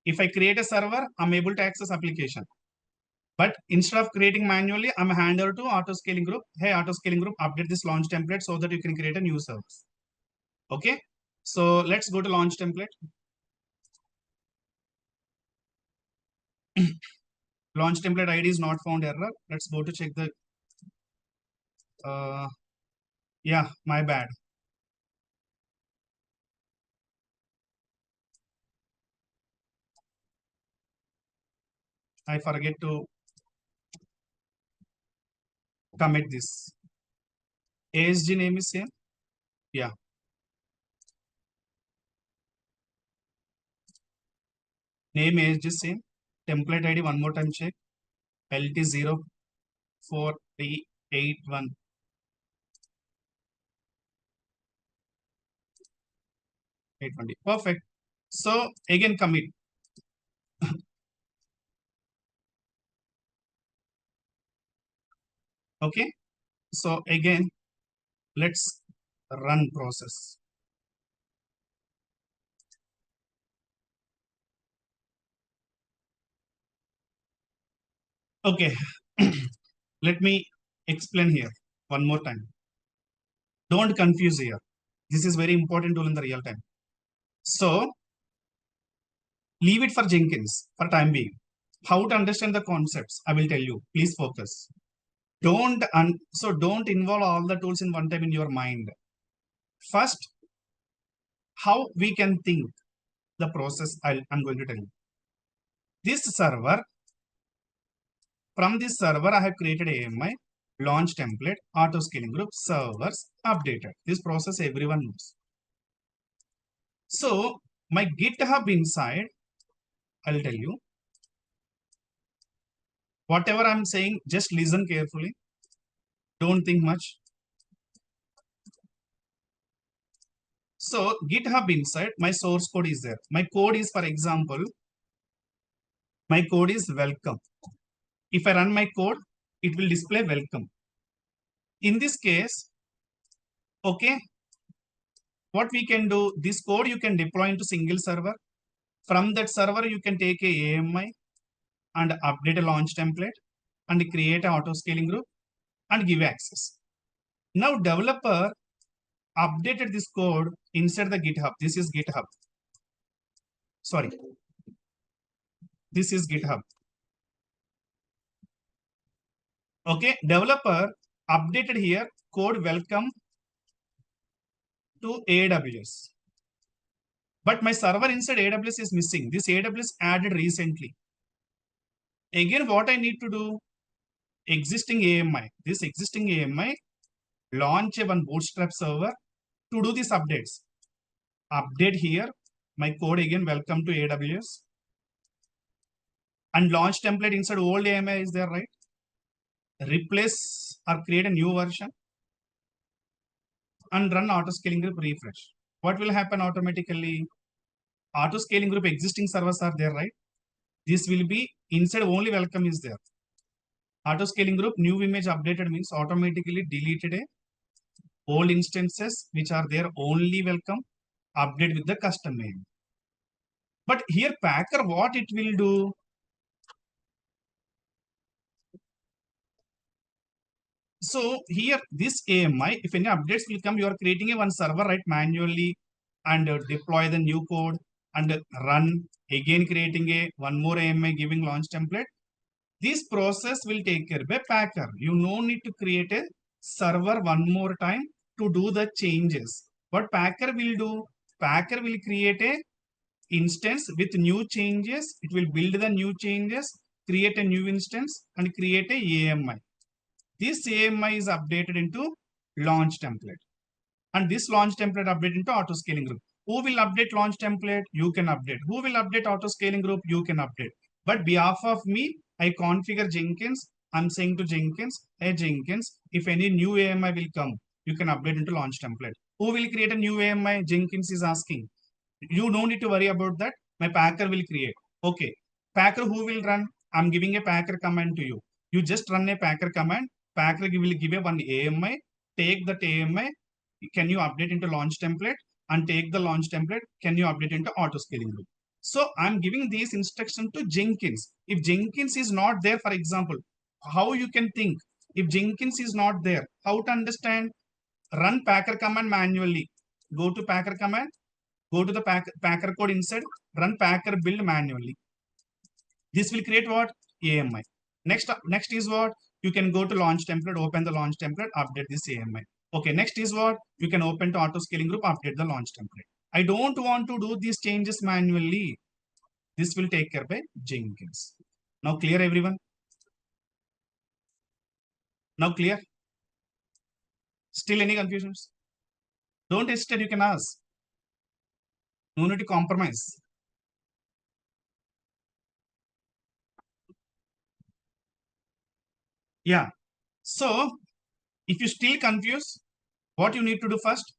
If I create a server, I'm able to access application. But instead of creating manually, I'm hand over to Autoscaling group. Hey, Autoscaling group, update this launch template so that you can create a new service. Okay. So let's go to launch template. Launch template ID is not found error. Let's go to check the. Yeah, my bad. I forget to commit this. ASG name is same. Yeah. Name ASG same. Template ID one more time check. LT04381. 820. Perfect. So again commit. Okay. So again, let's run process. Okay. Let me explain here one more time. Don't confuse here. This is very important tool in the real time. So leave it for Jenkins for time being. How to understand the concepts, I will tell you. Please focus. Don't involve all the tools in one time in your mind. First, how we can think the process I'm going to tell you. This server, from this server, I have created AMI, launch template, auto scaling group, servers, updated. This process everyone knows. So my GitHub inside, I'll tell you. Whatever I'm saying, just listen carefully. Don't think much. So GitHub inside, my source code is there. My code is, for example, my code is welcome. If I run my code, it will display welcome. In this case, okay, what we can do, this code you can deploy into single server. From that server, you can take a AMI and update a launch template and create an auto scaling group and give access. Now developer updated this code inside the GitHub. This is GitHub. Sorry. This is GitHub. Okay, developer updated here code welcome to AWS. But my server inside AWS is missing. This AWS added recently. Again, what I need to do? Existing AMI. This existing AMI launch a one bootstrap server to do these updates. Update here. My code again welcome to AWS. And launch template inside old AMI is there, right? Replace or create a new version and run auto scaling group refresh. What will happen automatically? Auto scaling group existing servers are there, right? This will be inside only welcome is there. Auto scaling group new image updated means automatically deleted a old instances which are there only welcome update with the custom name. But here Packer what it will do? So here this AMI, if any updates will come, you are creating a one server, right, manually and deploy the new code and run again creating a one more AMI giving launch template. This process will take care by Packer. You no need to create a server one more time to do the changes. What Packer will do? Packer will create a instance with new changes. It will build the new changes, create a new instance and create a AMI. This AMI is updated into launch template. And this launch template update into auto scaling group. Who will update launch template? You can update. Who will update auto scaling group? You can update. But behalf of me, I configure Jenkins. I'm saying to Jenkins, hey Jenkins, if any new AMI will come, you can update into launch template. Who will create a new AMI? Jenkins is asking. You don't need to worry about that. My Packer will create. Okay. Packer who will run? I'm giving a Packer command to you. You just run a Packer command. Packer will give a one AMI. Take that AMI. Can you update into launch template? And take the launch template. Can you update into auto scaling group? So I'm giving these instructions to Jenkins. If Jenkins is not there, for example, how you can think? If Jenkins is not there, how to understand? Run Packer command manually. Go to Packer command. Go to the Packer code inside, run Packer build manually. This will create what? AMI. Next is what? You can go to launch template, open the launch template, update this AMI. Okay, next is what? You can open to auto scaling group, update the launch template. I don't want to do these changes manually. This will take care by Jenkins. Now clear everyone? Now clear? Still any confusions? Don't hesitate, you can ask. No need to compromise. Yeah. So if you still confused, what you need to do first?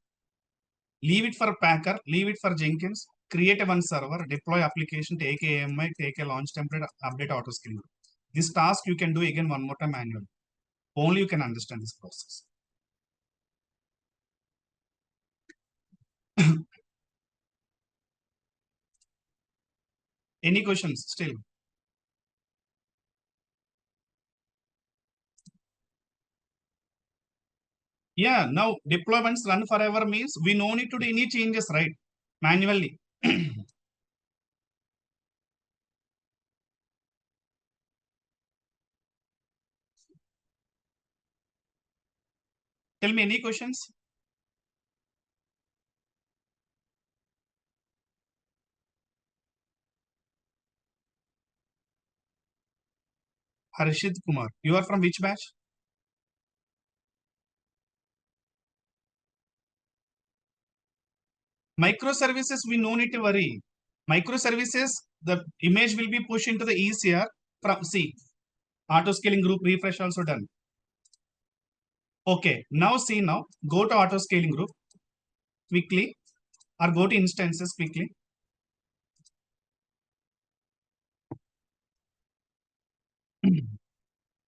Leave it for Packer, leave it for Jenkins, create a one server, deploy application, take a AMI, take a launch template, update auto scaling. This task you can do again one more time manually. Only you can understand this process. Any questions still? Yeah, now deploy once run forever means we no need to do any changes, right? Manually. Tell me any questions? Harshit Kumar, you are from which batch? Microservices, we no need to worry. Microservices, the image will be pushed into the ECR from C. Auto scaling group refresh also done. Okay, now see now, go to auto scaling group quickly or go to instances quickly.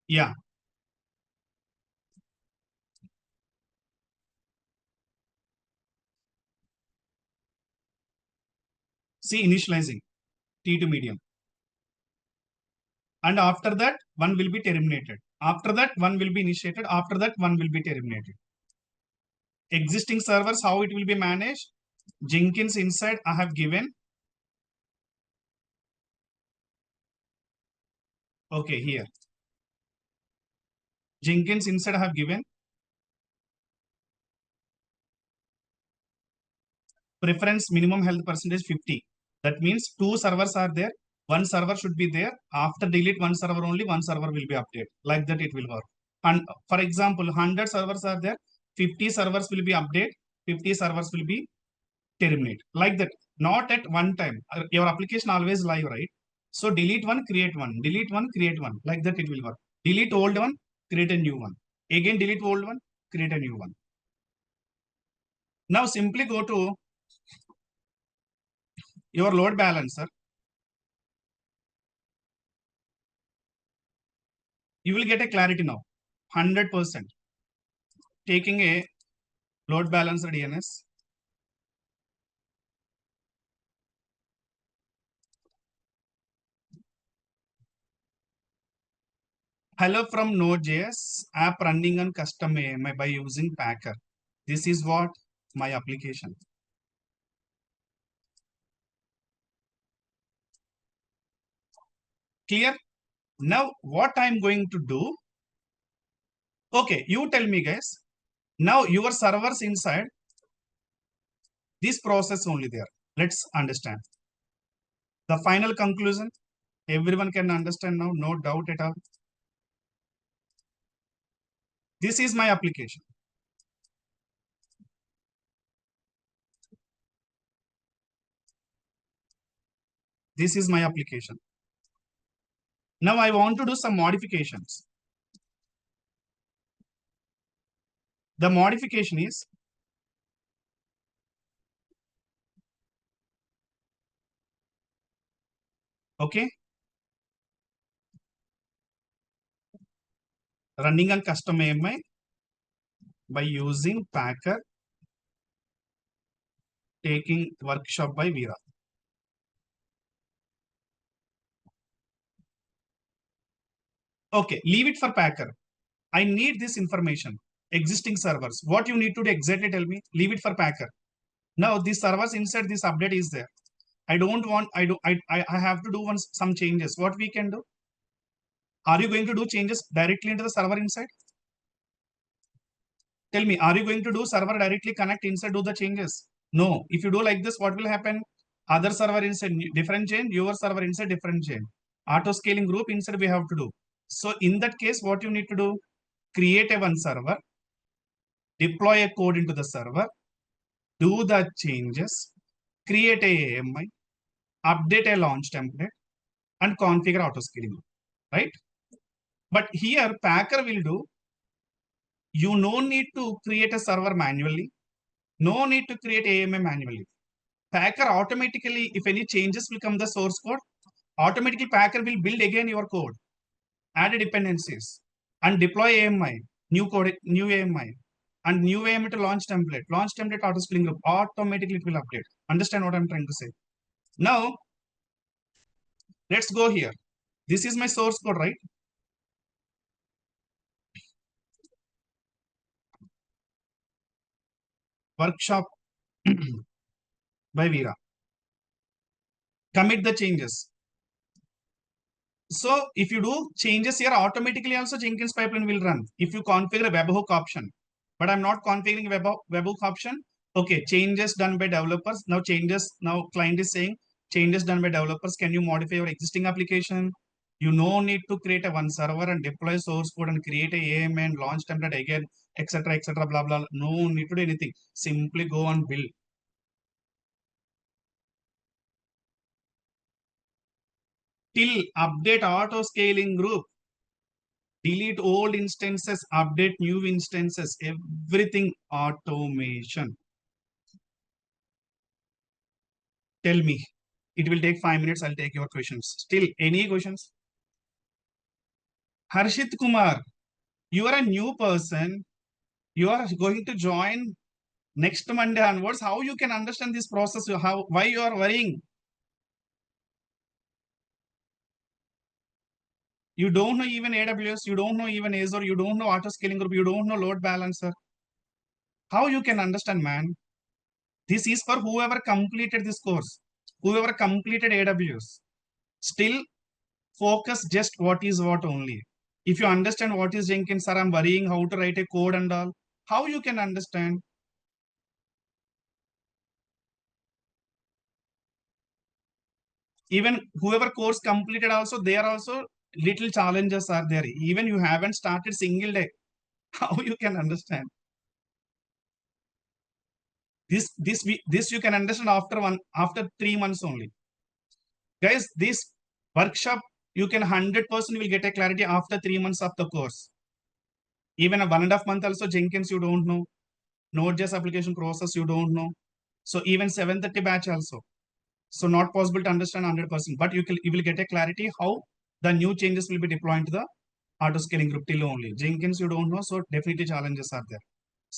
Yeah, see initializing T to medium. And after that, one will be terminated. After that, one will be initiated. After that, one will be terminated. Existing servers, how it will be managed? Jenkins inside, I have given. Okay, here. Jenkins inside, I have given preference minimum health percentage 50. That means two servers are there. One server should be there. After delete one server only, one server will be updated. Like that it will work. And for example, 100 servers are there. 50 servers will be update. 50 servers will be terminate. Like that. Not at one time. Your application always live, right? So delete one, create one, delete one, create one. Like that it will work. Delete old one, create a new one. Again delete old one, create a new one. Now simply go to your load balancer. You will get a clarity now. 100%. Taking a load balancer DNS. Hello from Node.js app running on custom AMI by using Packer. This is what my application. Clear? Now what I'm going to do? Okay, you tell me guys. Now your servers inside this process only there. Let's understand. The final conclusion. Everyone can understand now, no doubt at all. This is my application. This is my application. Now I want to do some modifications. The modification is okay. Running on custom AMI by using Packer, taking workshop by Veera. Okay, leave it for Packer. I need this information. Existing servers. What you need to do exactly tell me. Leave it for Packer. Now these servers inside this update is there. I don't want. I have to do some changes. What we can do? Are you going to do changes directly into the server inside? Tell me, are you going to do server directly connect inside, do the changes? No. If you do like this, what will happen? Other server inside different chain, your server inside different chain. Auto scaling group inside we have to do. So in that case, what you need to do? Create a one server, deploy a code into the server, do the changes, create a AMI, update a launch template, and configure auto scaling, right? But here Packer will do, you no need to create a server manually, no need to create AMI manually. Packer automatically, if any changes will come the source code, automatically Packer will build again your code, add dependencies, and deploy AMI, new code, new AMI, and new AMI to launch template auto scaling group, automatically it will update. Understand what I'm trying to say? Now, let's go here. This is my source code, right? Workshop by Veera. Commit the changes. So if you do changes here, automatically also Jenkins pipeline will run. If you configure a webhook option, but I'm not configuring webhook option. Okay, changes done by developers. Now client is saying changes done by developers. Can you modify your existing application? You no need to create a one server and deploy source code and create a AMI and launch template again, etc. Blah blah. No need to do anything. Simply go and build. Till update auto scaling group. Delete old instances, update new instances, everything automation. Tell me. It will take 5 minutes. I'll take your questions. Still, any questions? Harshit Kumar, you are a new person. You are going to join next Monday onwards. How you can understand this process? Why you are worrying? You don't know even AWS. You don't know even Azure. You don't know auto scaling group. You don't know load balancer. How you can understand, man? This is for whoever completed this course, whoever completed AWS. Still, focus just what is what only. If you understand what is Jenkins, sir, I'm worrying how to write a code and all. How you can understand? Even whoever course completed also, there are also little challenges are there. Even you haven't started single day. How you can understand? This you can understand after 3 months only. Guys, this Workshop, you can 100% will get a clarity after 3 months of the course. Even a 1.5 month also Jenkins you don't know. Node.js application process you don't know. So even 7:30 batch also. So not possible to understand 100%, but you will get a clarity how the new changes will be deployed to the auto-scaling group till only. Jenkins you don't know, so definitely challenges are there.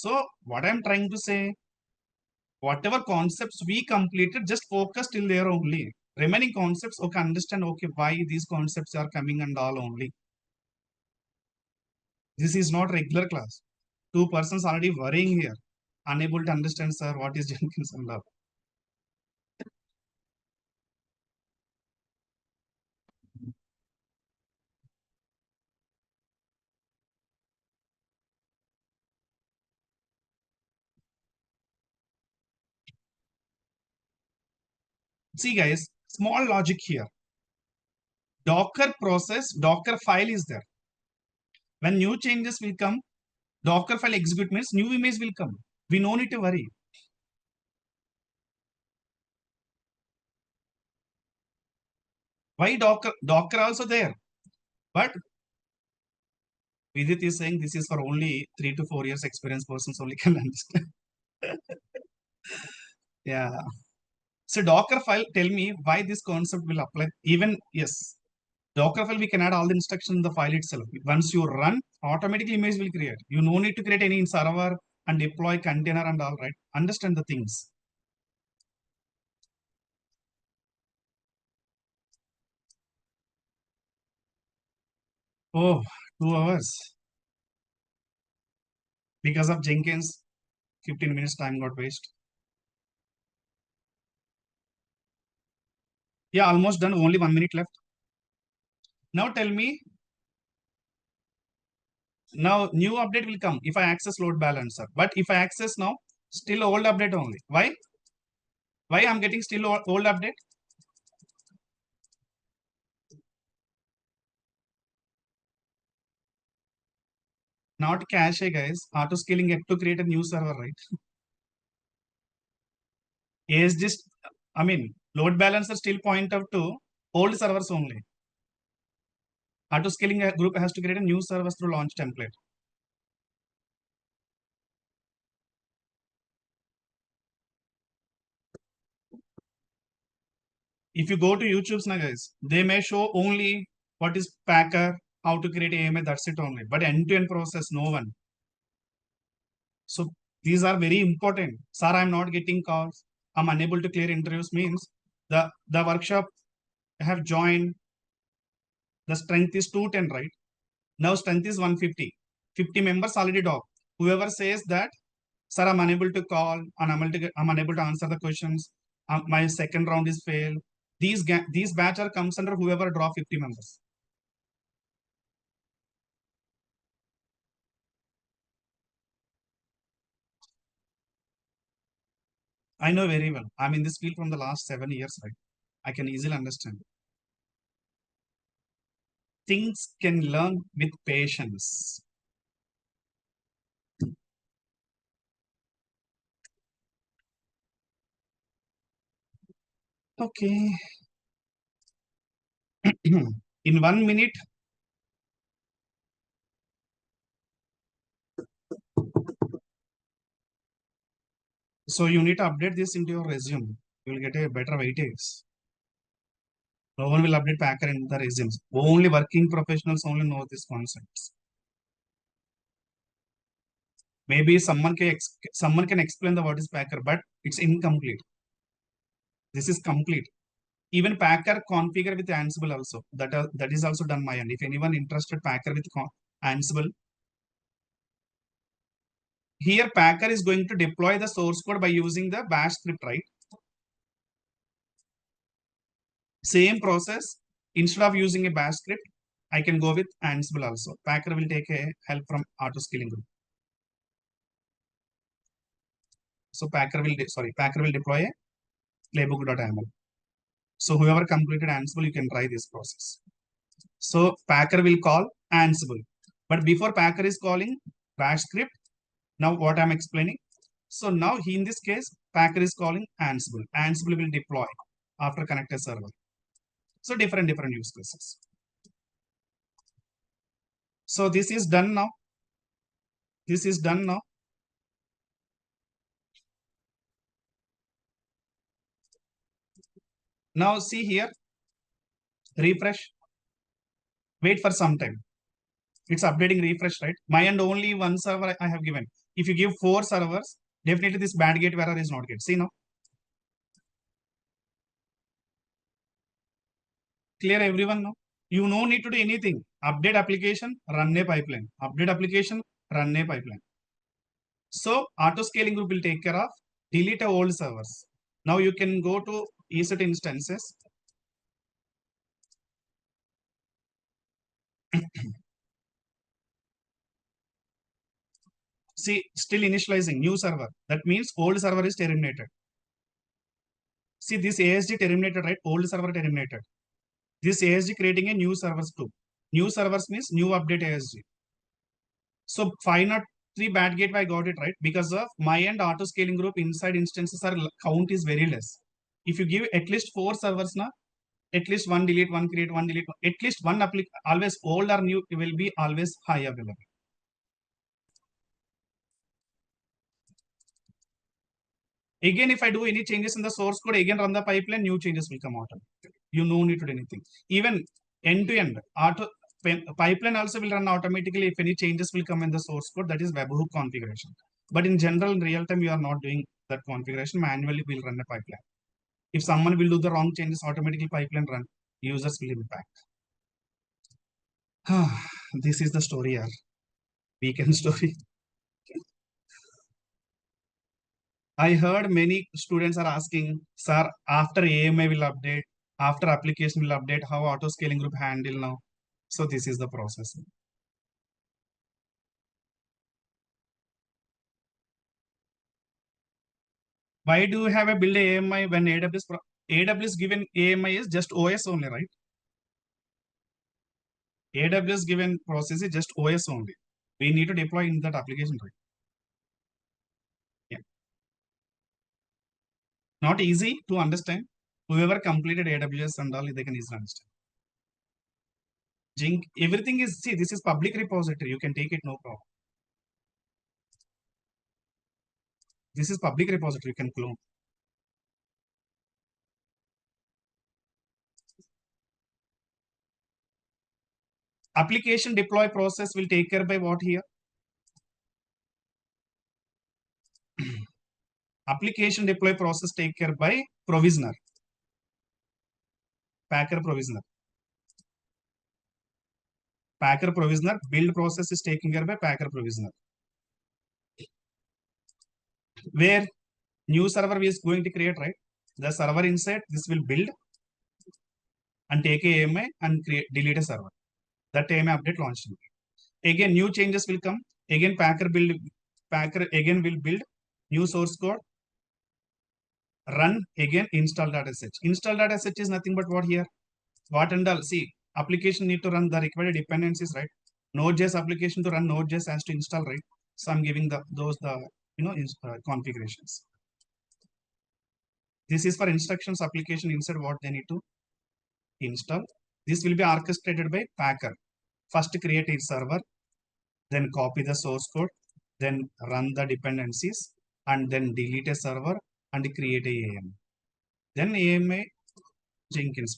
So what I'm trying to say, whatever concepts we completed, just focus till there only. Remaining concepts, okay, understand, okay, why these concepts are coming and all only. This is not regular class. Two persons already worrying here, unable to understand, sir, what is Jenkins and all. See guys, small logic here. Docker process, Docker file is there. When new changes will come, Docker file execute means new image will come. We no need to worry. Why Docker? Docker also there. But Vidit is saying this is for only 3 to 4 years experience persons only can understand. Yeah. So Docker file, tell me why this concept will apply. Even, yes, Docker file, we can add all the instructions in the file itself. Once you run, automatically image will create. You no need to create any server and deploy container and all, right? Understand the things. Oh, 2 hours. Because of Jenkins, 15 minutes time got waste. Yeah, almost done. Only 1 minute left. Now tell me, now new update will come if I access load balancer. But if I access now, still old update only. Why? Why I'm getting still old update? Not cache, guys. Auto scaling yet to create a new server, right? Is just, I mean, load balancer still point out to old servers only. Auto scaling group has to create a new server through launch template. If you go to YouTube's now, guys, they may show only what is Packer, how to create AMA, that's it only. But end-to-end process, no one. So these are very important. Sir, I'm not getting calls. I'm unable to clear interviews means the workshop I have joined, the strength is 210, right? Now strength is 150. 50 members already talk. Whoever says that, sir, I'm unable to call, and I'm unable to answer the questions. My second round is failed. These batch are comes under whoever draw 50 members. I know very well. I'm in this field from the last 7 years, right? I can easily understand. Things can learn with patience. Okay. In 1 minute, so you need to update this into your resume. You will get a better weightage. No one will update Packer in the resumes. Only working professionals only know these concepts. Maybe someone can explain the what is Packer, but it's incomplete. This is complete. Even Packer configure with Ansible also. That is also done by end. If anyone interested Packer with Ansible, here Packer is going to deploy the source code by using the bash script, right? Same process. Instead of using a bash script, I can go with Ansible also. Packer will take a help from Autoscaling group. So Packer will deploy a playbook.yaml. So whoever completed Ansible, you can try this process. So Packer will call Ansible. But before Packer is calling bash script, now what I'm explaining. So now in this case, Packer is calling Ansible. Ansible will deploy after connect a server. So different use cases. So this is done now. This is done now. Now see here, refresh, wait for some time. It's updating, refresh, right? My end only one server I have given. If you give 4 servers, definitely this bad gateway error is not get. See now. Clear everyone now? You no need to do anything. Update application, run a pipeline. Update application, run a pipeline. So auto scaling group will take care of delete old servers. Now you can go to EC2 instances. See, still initializing new server. That means old server is terminated. See, this ASG terminated, right? Old server terminated. This ASG creating a new servers too. New servers means new update ASG. So 503 bad gateway I got it right because of my end auto scaling group inside instances are count is very less. If you give at least 4 servers now, at least one delete, one create, one delete, at least one always old or new will be always high available. Again, if I do any changes in the source code, again run the pipeline, new changes will come out. You no need to do anything. Even end to end, pipeline also will run automatically if any changes will come in the source code. That is webhook configuration. But in general, in real time, you are not doing that configuration. Manually, we'll run a pipeline. If someone will do the wrong changes, automatically pipeline run. Users will impact. This is the story here. Weekend story. I heard many students are asking, sir, after AMI will update, after application will update, how auto scaling group handle now? So this is the process. Why do you have a build AMI when AWS given AMI is just OS only, right? AWS given process is just OS only. We need to deploy in that application, right? Yeah. Not easy to understand. Whoever completed AWS and all, they can easily understand. Everything is, see, this is public repository. You can take it, no problem. This is public repository. You can clone. Application deploy process will take care by what here? Application deploy process take care by provisioner. Packer provisioner. Packer provisioner. Build process is taken care by Packer provisioner. Where new server is going to create, right? The server inside this will build and take a AMI and create delete a server. That AMI update launched. Again, new changes will come. Again, Packer again will build new source code. Run again install dataset. Install dataset is nothing but what here? What and all. See, application need to run the required dependencies, right? Node.js application to run Node.js has to install, right? So I'm giving the configurations. This is for instructions application inside what they need to install. This will be orchestrated by Packer. First create a server, then copy the source code, then run the dependencies, and then delete a server and create a AMI. Then AMI Jenkins.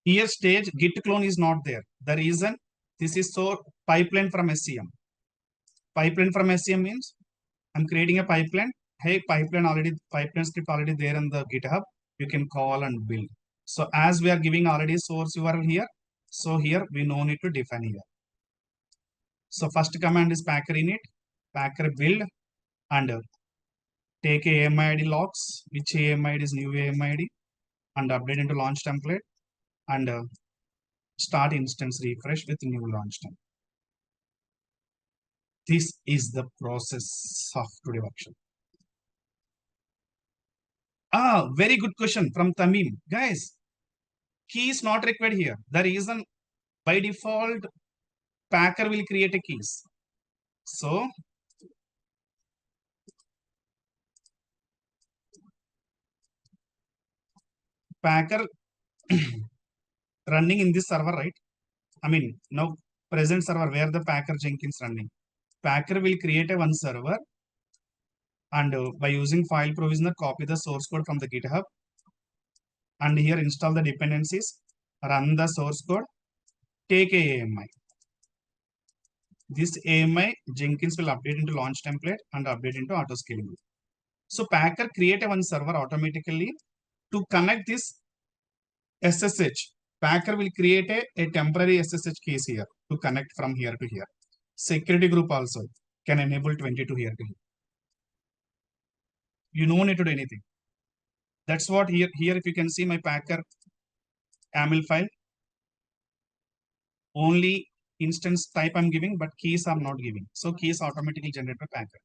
Here stage git clone is not there. The reason this is so pipeline from SCM. Pipeline from SCM means I'm creating a pipeline. Hey, pipeline script already there in the GitHub. You can call and build. So as we are giving already source URL here, so here we no need to define here. So first command is packer init, packer build, and take a AMID logs, which AMID is new AMID, and update into launch template, and start instance refresh with new launch template. This is the process of today workshop. Very good question from Tamim. Guys, key is not required here. The reason by default, Packer will create a keys. So Packer running in this server, right? I mean, now present server where the Packer Jenkins running. Packer will create a one server and by using file provisioner, copy the source code from the GitHub and here install the dependencies, run the source code, take a AMI. This AMI Jenkins will update into launch template and update into Autoscaling. So Packer create a one server automatically to connect this SSH. Packer will create a temporary SSH case here to connect from here to here. Security group also can enable 22 here to here. You no need to do anything. That's what here if you can see my Packer YAML file, only instance type I'm giving, but keys I'm not giving. So keys automatically generated by Packer.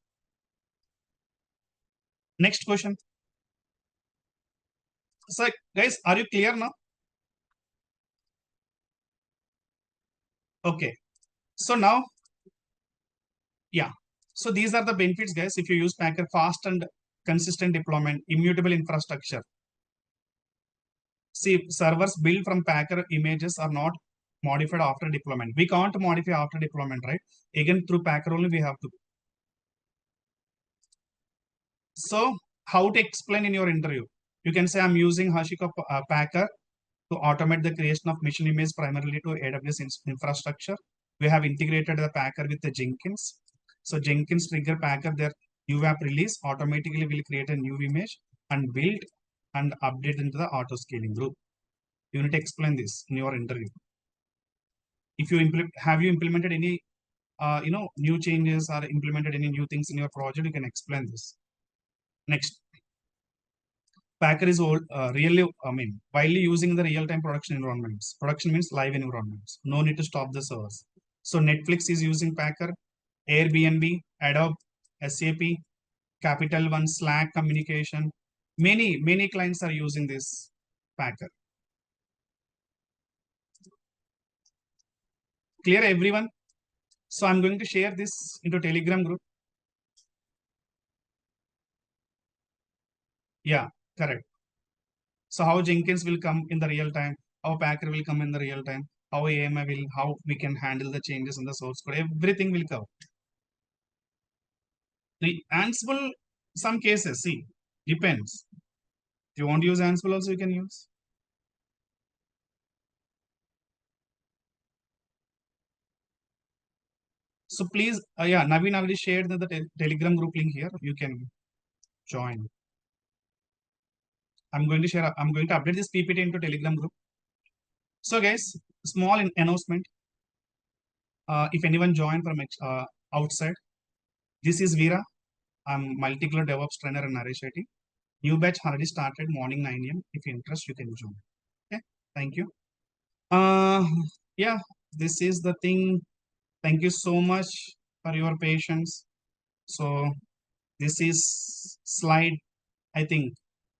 Next question. So guys, are you clear now? Okay. So now, yeah. So these are the benefits, guys. If you use Packer, fast and consistent deployment, immutable infrastructure. See, servers built from Packer images are not modified after deployment. We can't modify after deployment, right? Again, through Packer only we have to. So how to explain in your interview? You can say I'm using Hashika Packer to automate the creation of mission image primarily to AWS infrastructure. We have integrated the Packer with the Jenkins. So Jenkins trigger Packer their new app release automatically will create a new image and build and update into the auto scaling group. You need to explain this in your interview. If you have you implemented any new changes or implemented any new things in your project, you can explain this. Next, Packer is really, widely using the real-time production environments. Production means live environments. No need to stop the servers. So Netflix is using Packer, Airbnb, Adobe, SAP, Capital One, Slack communication. Many clients are using this Packer. Clear everyone? So I'm going to share this into Telegram group. Yeah, correct. So how Jenkins will come in the real time, how Packer will come in the real time, how AMI will, how we can handle the changes in the source code, everything will come. The Ansible, some cases, see, depends. If you want to use Ansible also, you can use. So please, yeah, Naveen already shared the Telegram group link here. You can join. I'm going to share, I'm going to update this PPT into Telegram group. So guys, small announcement. If anyone joined from outside, this is Veera. I'm multi-cloud DevOps trainer in NareshIT. New batch already started morning 9 a.m. If you interest, you can join. Okay, thank you. Yeah, this is the thing. Thank you so much for your patience. So this is slide. I think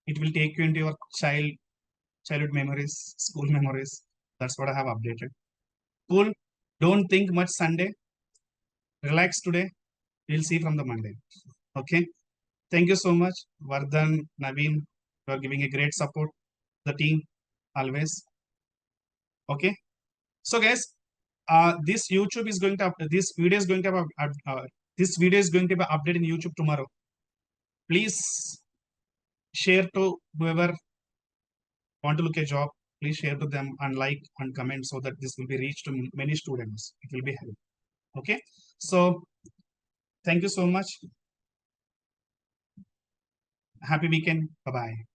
it will take you into your childhood memories, school memories. That's what I have updated. Cool. Don't think much Sunday. Relax today. We'll see from the Monday. Okay. Thank you so much, Vardhan, Naveen. You are giving a great support. The team always. Okay. So guys, this YouTube is going to this video is going to have this video is going to be updated in YouTube tomorrow. Please share to whoever want to look a job. Please share to them and like and comment so that this will be reached to many students. It will be help. Okay. So thank you so much. Happy weekend. Bye bye.